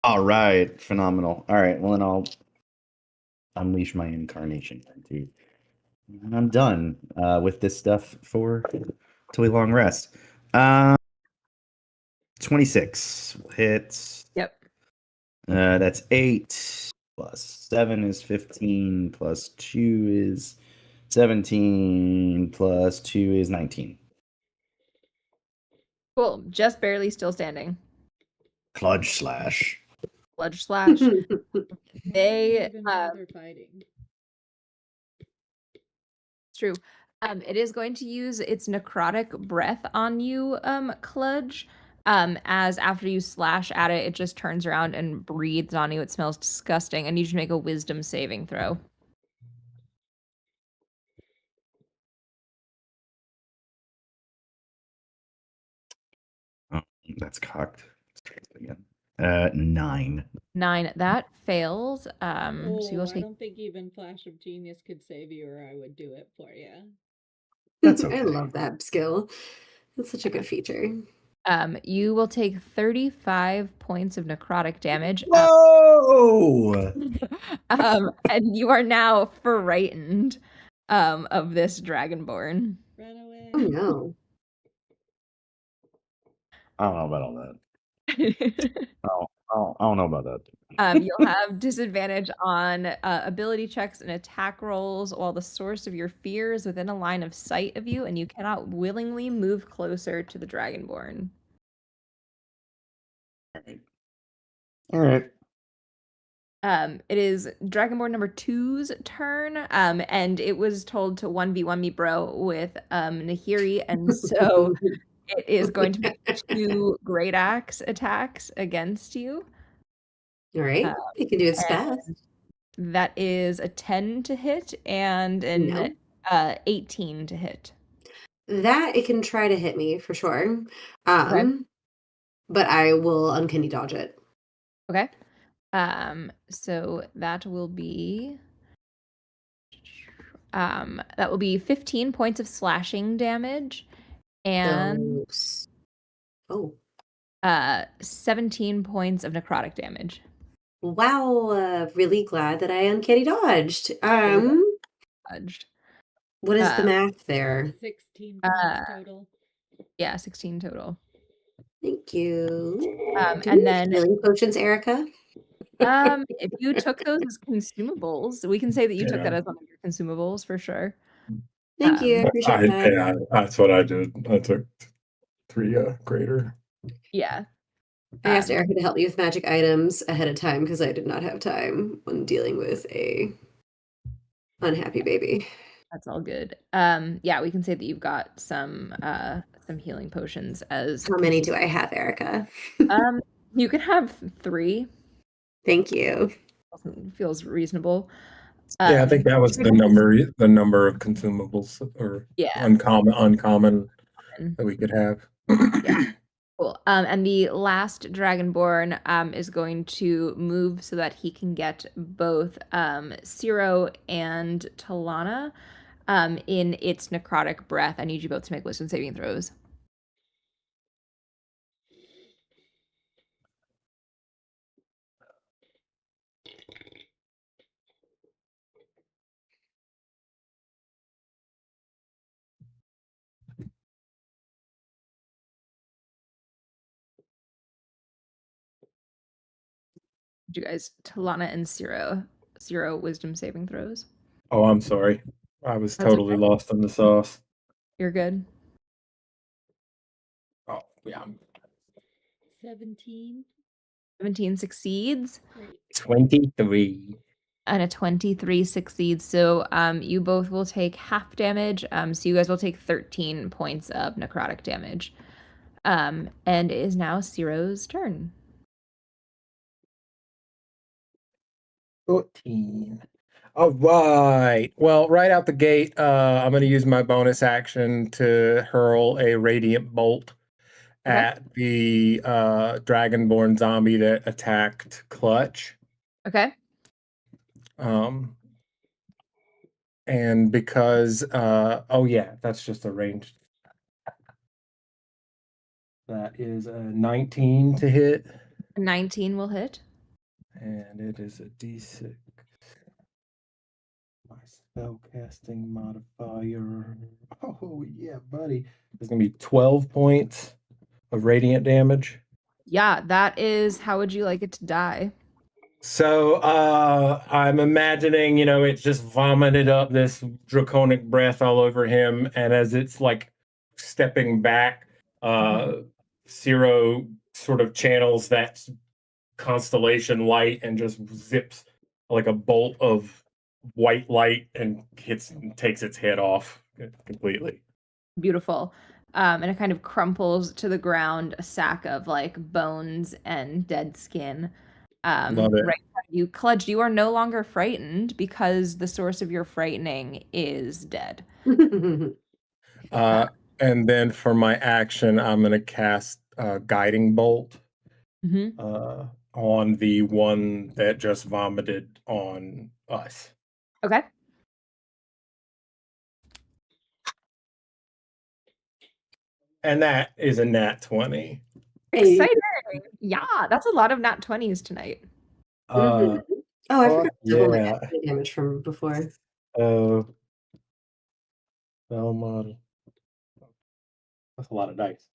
All right. Phenomenal. All right. Well, then I'll unleash my incarnation. And I'm done with this stuff for till we long rest. 26 hits. Yep. That's 8 plus 7 is 15 plus 2 is 17 plus 2 is 19. Cool. Just barely still standing. Cludge slash. Cludge slash. I They don't even know they're fighting. It's true. It is going to use its necrotic breath on you, Kludge. As after you slash at it, it just turns around and breathes on you. It smells disgusting. I need you to make a wisdom saving throw. Oh, that's cocked. Let's try this again. 9. 9. That fails. So you'll I take. don't think even Flash of Genius could save you, or I would do it for you. That's okay. I love that skill. That's such a good feature. You will take 35 points of necrotic damage. Whoa! And you are now frightened of this dragonborn. Run away. Oh no. I don't know about all that. I don't know about that. You'll have disadvantage on ability checks and attack rolls while the source of your fear is within a line of sight of you, and you cannot willingly move closer to the Dragonborn. All right. It is Dragonborn number 2's turn, and it was told to 1v1 me bro with Nahiri, and so it is going to make 2 great axe attacks against you. All right. It can do its best. That is a 10 to hit and an 18 to hit. That it can try to hit me for sure. Okay. But I will uncanny dodge it. Okay. So that will be 15 points of slashing damage and 17 points of necrotic damage. Wow, really glad that I uncanny dodged. Dodged. What is the math there? 16 points total. Yeah, 16 total. Thank you. And then healing potions, Erika? if you took those as consumables, we can say that you took that as one of your consumables for sure. Thank you. I appreciate that. Yeah, that's what I did. I took 3 greater. Yeah. I asked Erika to help me with magic items ahead of time because I did not have time when dealing with a unhappy baby. That's all good. Yeah, we can say that you've got some healing potions as How many do I have, Erika? You can have 3. Thank you. Feels reasonable. Yeah, I think that was the number of consumables or uncommon that we could have. Yeah. Cool. And the last Dragonborn is going to move so that he can get both Ciro and Talana in its necrotic breath. I need you both to make wisdom saving throws. You guys, Talana and Ciro wisdom saving throws. Oh, I'm sorry. I was totally lost in the sauce. You're good. Oh, yeah. 17. 17 succeeds. Great. 23. And a 23 succeeds. So you both will take half damage. So you guys will take 13 points of necrotic damage. And it is now Ciro's turn. 14. All right. Well, right out the gate, I'm going to use my bonus action to hurl a radiant bolt at the dragonborn zombie that attacked Clutch. Okay. And because that's just a ranged. That is a 19 to hit. 19 will hit. And it is a D6. My spellcasting modifier. Oh, yeah, buddy. It's going to be 12 points of radiant damage. Yeah, that is. How would you like it to die? So I'm imagining, it just vomited up this draconic breath all over him. And as it's like stepping back, Ciro sort of channels that constellation light and just zips like a bolt of white light and takes its head off completely. Beautiful. And it kind of crumples to the ground, a sack of like bones and dead skin. Love it. Right. You, Cludge, you are no longer frightened because the source of your frightening is dead. And then for my action, I'm going to cast Guiding Bolt on the one that just vomited on us. Okay. And that is a nat 20. Exciting. Yeah, that's a lot of nat 20s tonight. Oh, I forgot to double my damage from before. Spell model. That's a lot of dice.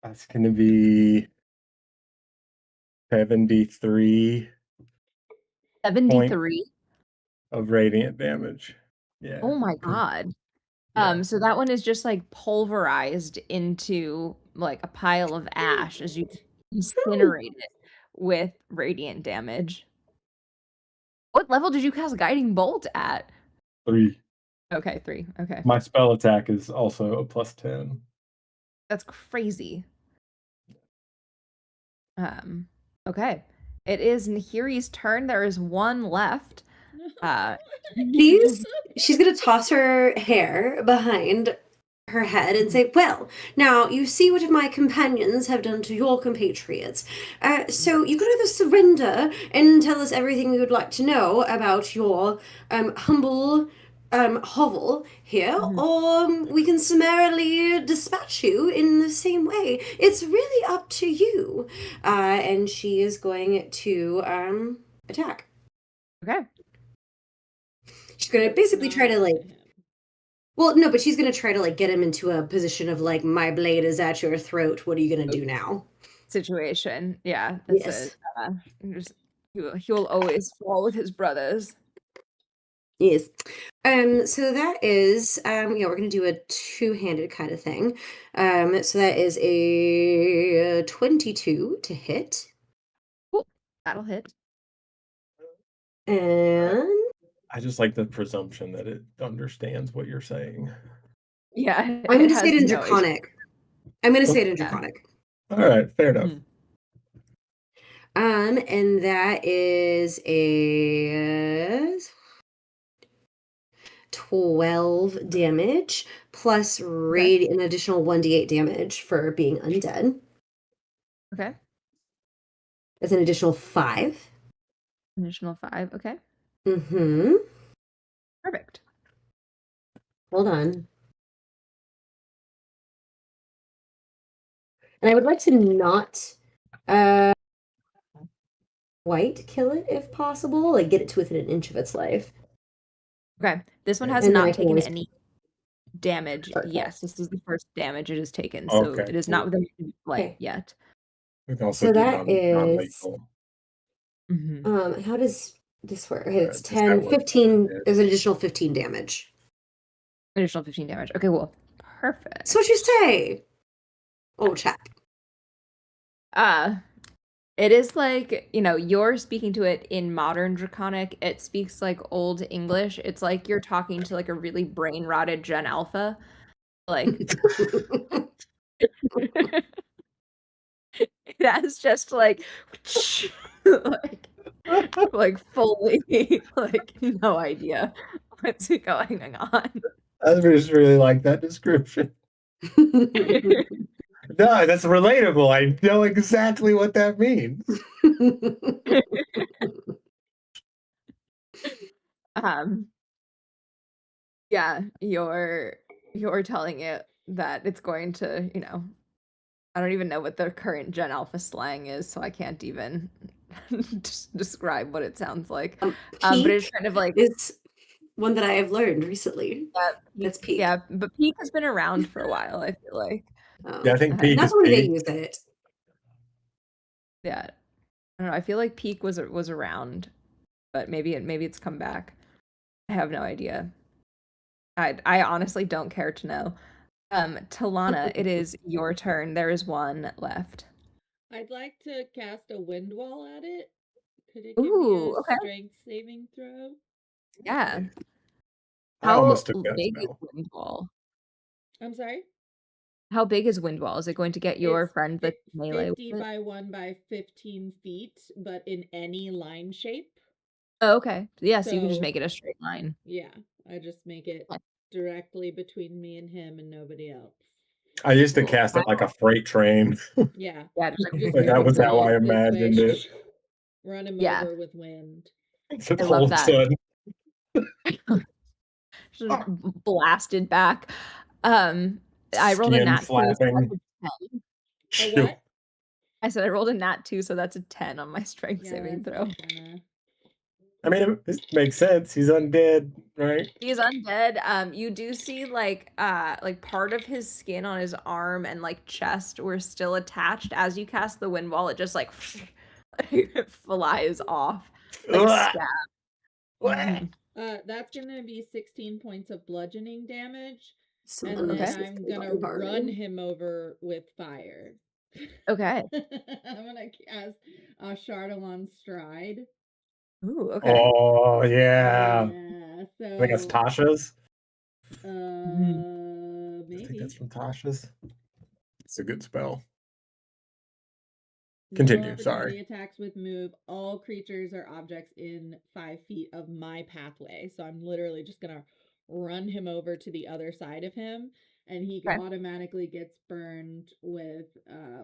That's going to be 73 73. of radiant damage. Yeah. Oh my god. Yeah. So that one is just like pulverized into like a pile of ash as you incinerate it with radiant damage. What level did you cast Guiding Bolt at? 3. Okay, 3. Okay. My spell attack is also a +10. That's crazy. Okay. It is Nahiri's turn. There is one left. She's gonna toss her hair behind her head and say, "Well, now you see what my companions have done to your compatriots. So you could either surrender and tell us everything we would like to know about your humble hovel here, or we can summarily dispatch you in the same way. It's really up to you." And she is going to attack. Okay. She's gonna basically try to like. Well, no, but she's gonna try to like get him into a position of like, my blade is at your throat. What are you gonna do now? Situation. Yeah. Yes. He will always fall with his brothers. Yes. So that is yeah, we're gonna do a two-handed kind of thing. So that is a 22 to hit. Ooh, that'll hit. And I just like the presumption that it understands what you're saying. Yeah. I'm gonna say it in Draconic. I'm gonna say it in Yeah. Draconic. All right, fair enough. And that is a 12 damage plus an additional 1d8 damage for being undead. Okay. That's an additional 5. Additional 5. Okay. Mm-hmm. Perfect. Hold on. And I would like to not quite kill it if possible, like get it to within an inch of its life. Okay. This one has And then I not can taken always- any damage. Okay. Yes, this is the first damage it has taken, so Okay. it is not within light Okay. yet. We can also So do that is non-lethal. how does this work? Okay, it's Does that 10, work? 15. Yeah. There's an additional 15 damage. Additional 15 damage. Okay, well, perfect. That's what you say, old chap. It is like, you're speaking to it in modern Draconic. It speaks like old English. It's like you're talking to like a really brain rotted Gen Alpha. Like it has just like like fully like no idea what's going on. I just really like that description. No, that's relatable. I know exactly what that means. Yeah, you're telling it that it's going to, I don't even know what the current Gen Alpha slang is, so I can't even describe what it sounds like. But it's kind of like it's one that I have learned recently. That's peak. Yeah, but peak has been around for a while, I feel like. Yeah, I think peak that's is where they peak. use it. Yeah. I don't know. I feel like peak was around, but maybe it's come back. I have no idea. I honestly don't care to know. Talana, it is your turn. There is one left. I'd like to cast a wind wall at it. Could it give me Ooh, a okay. strength saving throw? Yeah. I almost How took that big is spell. Windwall? I'm sorry? How big is Windwall? Is it going to get your It's friend that's melee 50 with it? by 1 by 15 feet, but in any line shape. Oh, okay. Yeah, so you can just So- make it a straight line. Yeah, I just make it directly between me and him and nobody else. I used to Cool. cast it like a freight train. Yeah. Yeah, just Just Like, that was how I breeze this way. imagined it. Run him Yeah. over with wind. It's a I love cold that. sun. Just blasted back. I rolled a Skin nat 2, so flapping. that's a 10. A what? I said I rolled a nat 2, so that's a 10 on my strength Yeah, saving that's throw. not gonna... I mean, this makes sense. He's undead, right? He's undead. You do see like part of his skin on his arm and like chest were still attached. As you cast the wind wall, it just like flies off like a Ugh. stab. What? That's gonna be 16 points of bludgeoning damage, Someone and then must Okay. have I'm been gonna on party. run him over with fire. Okay. I'm gonna cast a Chardonnay stride. Ooh, okay. Oh yeah. Yeah. I think that's So Tasha's. I think maybe. that's from Tasha's. It's a good spell. No Continue, opportunity sorry. attacks with move. All creatures or objects in 5 feet of my pathway. So I'm literally just gonna run him over to the other side of him, and he Okay. automatically gets burned with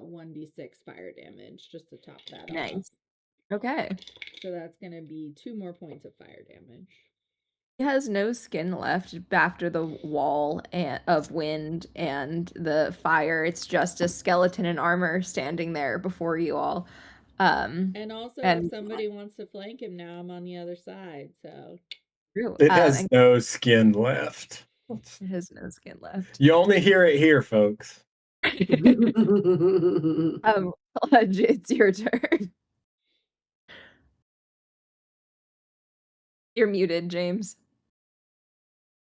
1d6 fire damage just to top that off. Nice. Okay. So that's gonna be 2 more points of fire damage. He has no skin left after the wall of wind and the fire. It's just a skeleton in armor standing there before you all. And also, and if somebody wants to flank him now, I'm on the other side. So true. It has And no skin left. it has no skin left. You only hear it here, folks. Pledge, it's your turn. You're muted, James.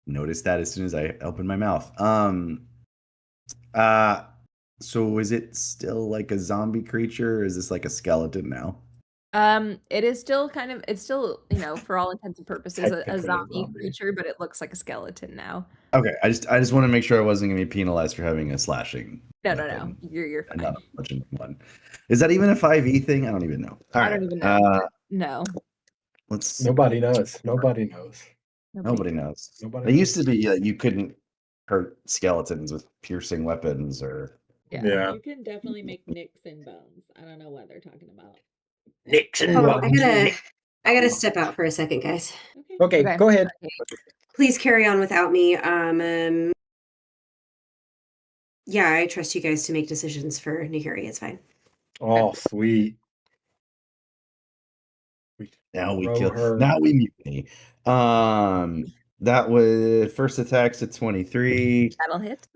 Noticed that as soon as I opened my mouth. So is it still like a zombie creature, or is this like a skeleton now? It is still it's still, for all intents and purposes, a Technically a zombie zombie. creature, but it looks like a skeleton now. Okay, I just want to make sure I wasn't gonna be penalized for having a slashing. No. weapon You're and fine. not a bludgeoning one. Is that even a 5e thing? I don't even know. All I right, don't even know. No. let's. Nobody knows. Nobody knows. Nobody knows. Nobody It used to be you couldn't hurt skeletons with piercing weapons or. Yeah. you can definitely make nicks and bones. I don't know what they're talking about. Nicks and Oh, bones. I gotta step out for a second, guys. Okay. Okay, go ahead. Please carry on without me. Yeah, I trust you guys to make decisions for Nahiri. It's fine. Oh, sweet. Now we Throw kill. her. Now we mutiny. That was first attack's a 23. That'll hit.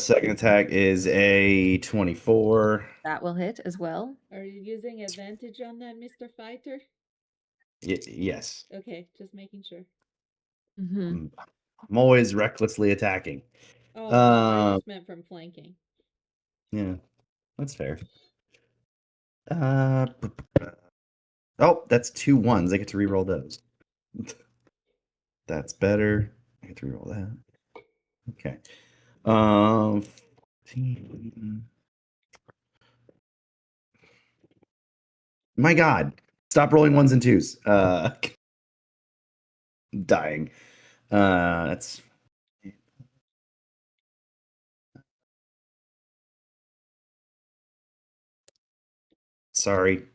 Second attack is a 24. That will hit as well. Are you using advantage on that, Mr. Fighter? Yes. Okay, just making sure. Mm-hmm. I'm always recklessly attacking. Oh, no, I just meant from flanking. Yeah, that's fair. Oh, that's 2 1s. I get to reroll those. That's better. I get to reroll that. Okay. 14. My God. Stop rolling 1s and 2s. Dying. That's sorry.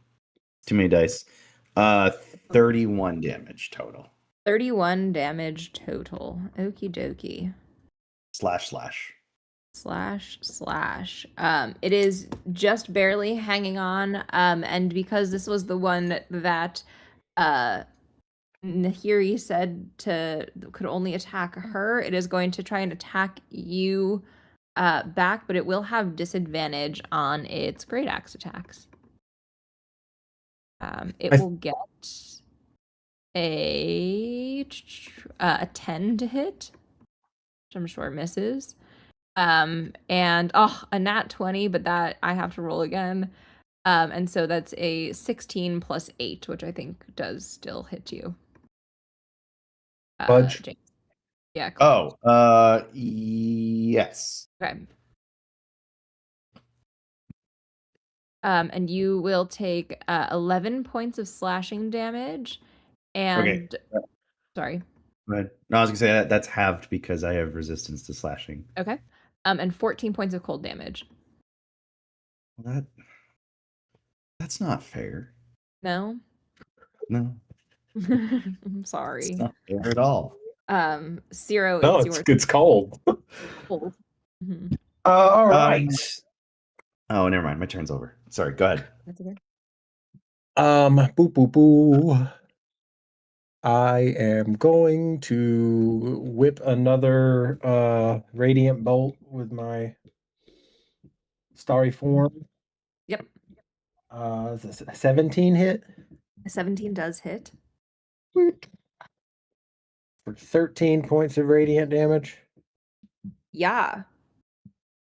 Too many dice. 31 damage total. 31 damage total. Okie dokie. // It is just barely hanging on. And because this was the one that Nahiri said could only attack her, it is going to try and attack you back, but it will have disadvantage on its great axe attacks. It will get a 10 to hit, which I'm sure misses. And a nat 20, but that I have to roll again. And so that's a 16 plus 8, which I think does still hit you. Fudge. James. Yeah. Oh, yes. Okay. And you will take 11 points of slashing damage. And sorry. Go ahead. No, I was gonna say that's halved because I have resistance to slashing. Okay. And 14 points of cold damage. That's not fair. No? No. I'm sorry. It's not fair at all. Zero. No, it's cold. Cold. Mm-hmm. All right. Oh, never mind. My turn's over. Sorry. Go ahead. That's okay. Boo boo boo. I am going to whip another radiant bolt with my starry form. Yep. Is this a 17 hit? A 17 does hit. For 13 points of radiant damage. Yeah.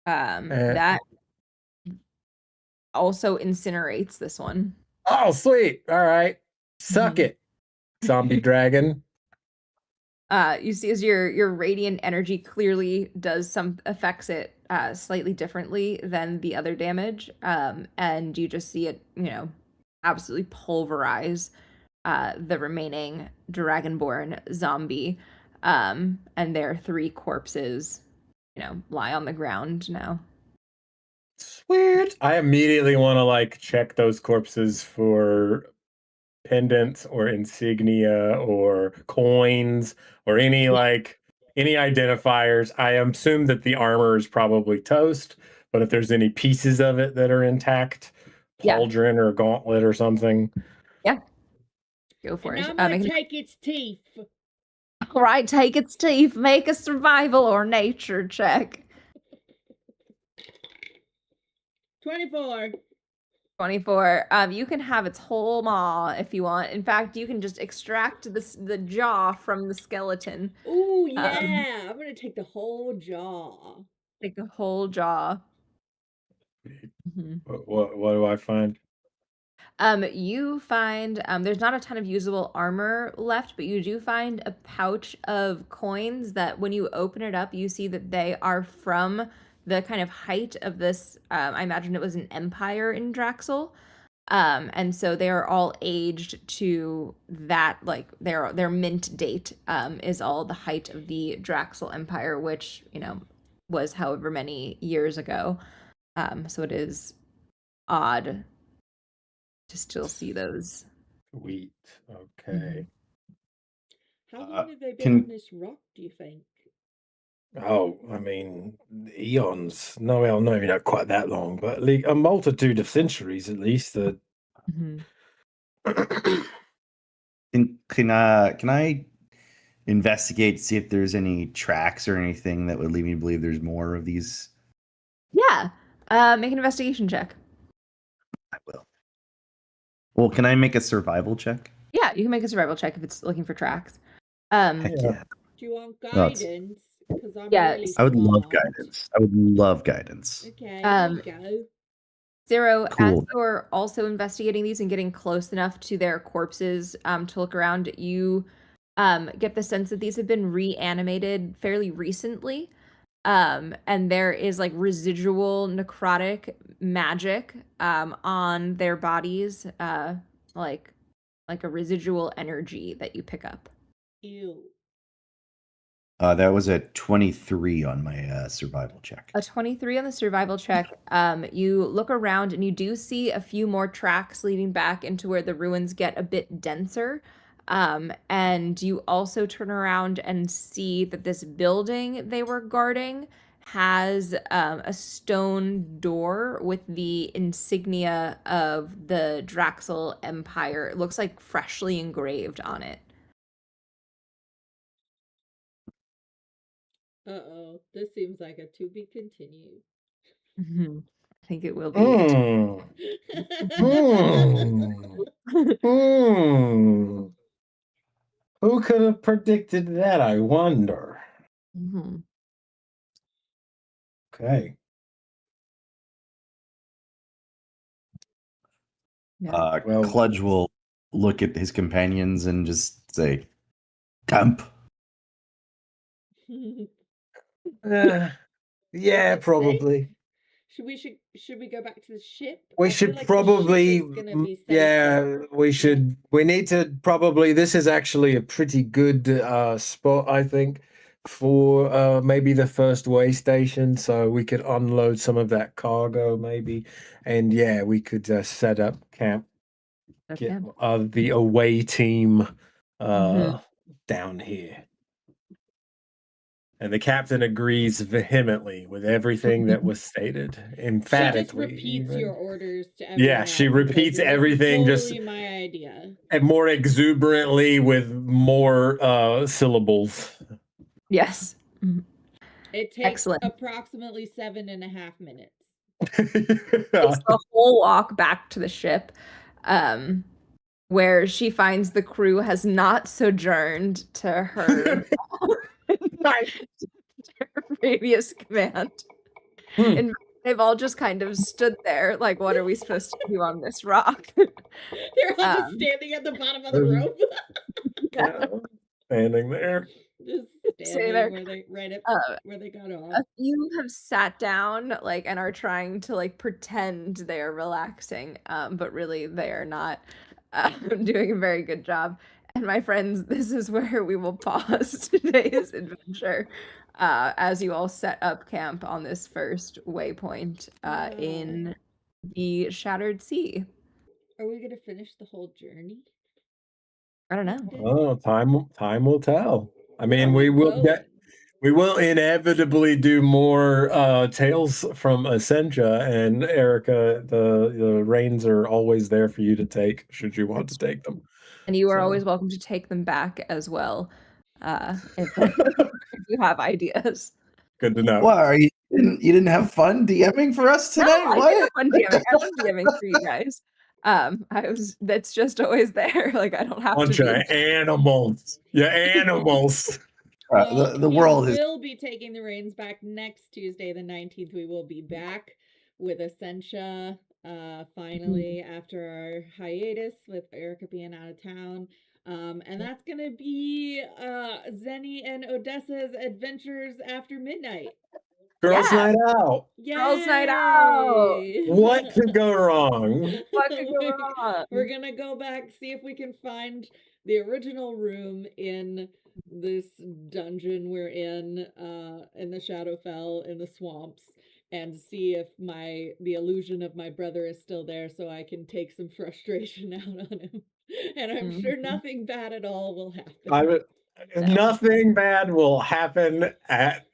That also incinerates this one. Oh, sweet. All right. Suck it, zombie dragon. You see as your radiant energy clearly affects it slightly differently than the other damage. And you just see it, absolutely pulverize the remaining dragonborn zombie. And their 3 corpses, lie on the ground now. Sweet. I immediately want to check those corpses for pendants or insignia or coins or any identifiers. I assume that the armor is probably toast, but if there's any pieces of it that are intact, pauldron or gauntlet or something. Yeah. Go for and it. I'm gonna take its teeth. All right, take its teeth. Make a survival or nature check. 24. 24. You can have its whole maw if you want. In fact, you can just extract the jaw from the skeleton. Ooh, yeah. I'm gonna take the whole jaw. Take the whole jaw. What do I find? You find there's not a ton of usable armor left, but you do find a pouch of coins that when you open it up, you see that they are from the kind of height of this. I imagine it was an empire in Draxel. And so they are all aged to that, their mint date is all the height of the Draxel Empire, which, was however many years ago. So it is odd to still see those. Sweet. Okay. How long have they been on this rock, do you think? Oh, I mean, eons. No, well, no, maybe not quite that long, but a multitude of centuries at least. That. Can I investigate, see if there's any tracks or anything that would lead me to believe there's more of these? Yeah. Make an investigation check. I will. Well, can I make a survival check? Yeah, you can make a survival check if it's looking for tracks. Heck yeah. Do you want guidance? Because I'm really I would love smart. guidance. I would love guidance. Okay, there you go. Zero, Cool. as you're also investigating these and getting close enough to their corpses to look around, you get the sense that these have been reanimated fairly recently. And there is residual necrotic magic on their bodies, like a residual energy that you pick up. Ew. That was a 23 on my survival check. A 23 on the survival check. You look around and you do see a few more tracks leading back into where the ruins get a bit denser. And you also turn around and see that this building they were guarding has a stone door with the insignia of the Draxel Empire. It looks like freshly engraved on it. Uh-oh. This seems like a to be continued. I think it will be. Who could have predicted that, I wonder? Okay. Yeah. Kludge will look at his companions and just say, "Camp." Yeah, probably. Should we go back to the ship? We I feel should like probably, the ship is gonna be safer. we should. We need to probably. This is actually a pretty good spot, I think, for maybe the first way station, so we could unload some of that cargo, maybe, and yeah, we could set up camp, get the away team down here. And the captain agrees vehemently with everything that was stated, emphatically. She just repeats your orders to everyone Yeah, she else, repeats because this is everything. totally my idea. And more exuberantly with more syllables. Yes. It takes Excellent. approximately 7.5 minutes. It's the whole walk back to the ship, where she finds the crew has not sojourned to her, previous command. And they've all just kind of stood there, like, what are we supposed to do on this rock? They're all just standing at the bottom of the rope. Standing there. Just Stay standing there. where they where they got off. A few have sat down, like, and are trying to, like, pretend they are relaxing, but really they are not doing a very good job. And my friends, this is where we will pause today's adventure, as you all set up camp on this first waypoint in the Shattered Sea. Are we gonna finish the whole journey? I don't know. Oh, time will tell. I mean, Where are we we will inevitably do more tales from Ascensia, and Erika, the reins are always there for you to take should you want to take them. And you are always welcome to take them back as well, if you have ideas. Good to know. What are you? You didn't have fun DMing for us today? No, What? I did have fun DMing. I love DMing for you guys. That's just always there. Like, I don't have Bunch to of animals. Yeah, animals. The world is. We'll be taking the reins back next Tuesday, the 19th. We will be back with Ascensia. Finally, after our hiatus with Erika being out of town. And that's gonna be Zenny and Odessa's adventures after midnight. Girls' night out. Yay! Girls' night out. What could go wrong? What could go wrong? We're gonna go back, see if we can find the original room in this dungeon we're in the Shadowfell in the swamps, and see if the illusion of my brother is still there, so I can take some frustration out on him. And I'm sure nothing bad at all will happen. Nothing bad will happen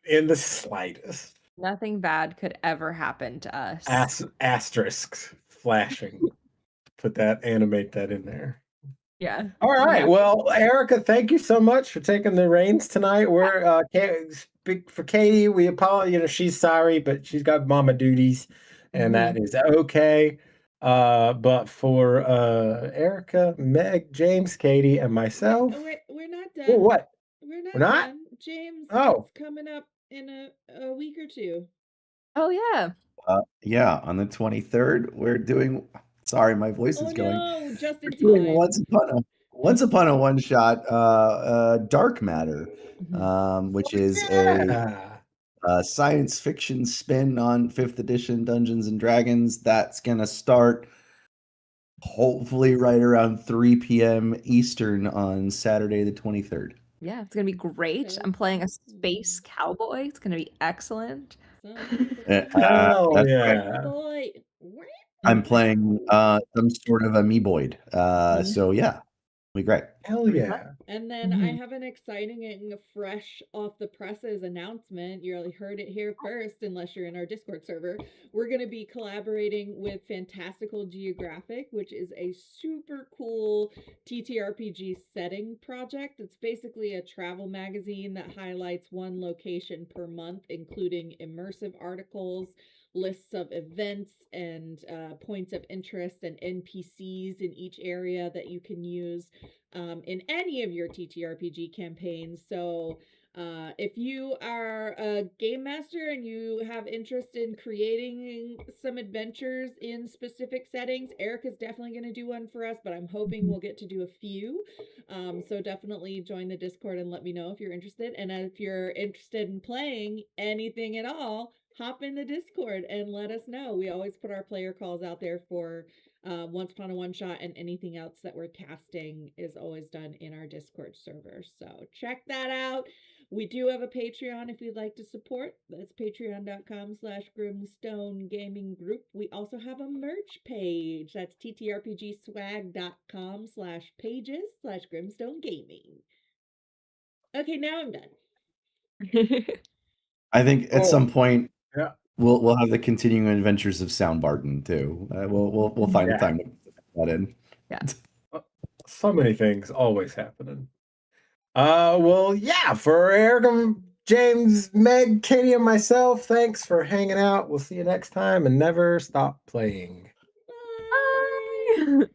in the slightest. Nothing bad could ever happen to us. Asterisks flashing. Animate that in there. Yeah. All right. Well, Erika, thank you so much for taking the reins tonight. We're speak for Katie. We apologize. She's sorry, but she's got mama duties, and that is okay. But for Erika, Meg, James, Katie, and myself, we're not done. Oh, what? We're not not? done. James, Oh, it's coming up in a week or two. Oh yeah. Yeah, on the 23rd, we're doing. Sorry, my voice is going. No, just in time. Doing Once Upon a One Shot, Dark Matter, which is a science fiction spin on 5th edition Dungeons and Dragons. That's gonna start hopefully right around 3 p.m. Eastern on Saturday the 23rd. Yeah, it's gonna be great. I'm playing a space cowboy. It's gonna be excellent. Oh yeah. I'm playing some sort of amoeboid. So yeah, it'll be great. Hell yeah. And then I have an exciting and fresh off the presses announcement. You already heard it here first, unless you're in our Discord server. We're going to be collaborating with Fantastical Geographic, which is a super cool TTRPG setting project. It's basically a travel magazine that highlights one location per month, including immersive articles, lists of events and points of interest and NPCs in each area that you can use in any of your TTRPG campaigns. So if you are a game master and you have interest in creating some adventures in specific settings, Erika's definitely going to do one for us, but I'm hoping we'll get to do a few. So definitely join the Discord and let me know if you're interested. And if you're interested in playing anything at all, hop in the Discord and let us know. We always put our player calls out there for Once Upon a One Shot, and anything else that we're casting is always done in our Discord server. So check that out. We do have a Patreon if you'd like to support. That's patreon.com/Grimstone Gaming Group. We also have a merch page. That's ttrpgswag.com/pages/Grimstone Gaming. Okay, now I'm done. I think at some point, yeah, we'll have the continuing adventures of Soundbarton too. We'll find a time to put that in. Yeah. so many things always happening. Well, yeah, for Erika, James, Meg, Katie, and myself, thanks for hanging out. We'll see you next time, and never stop playing. Bye.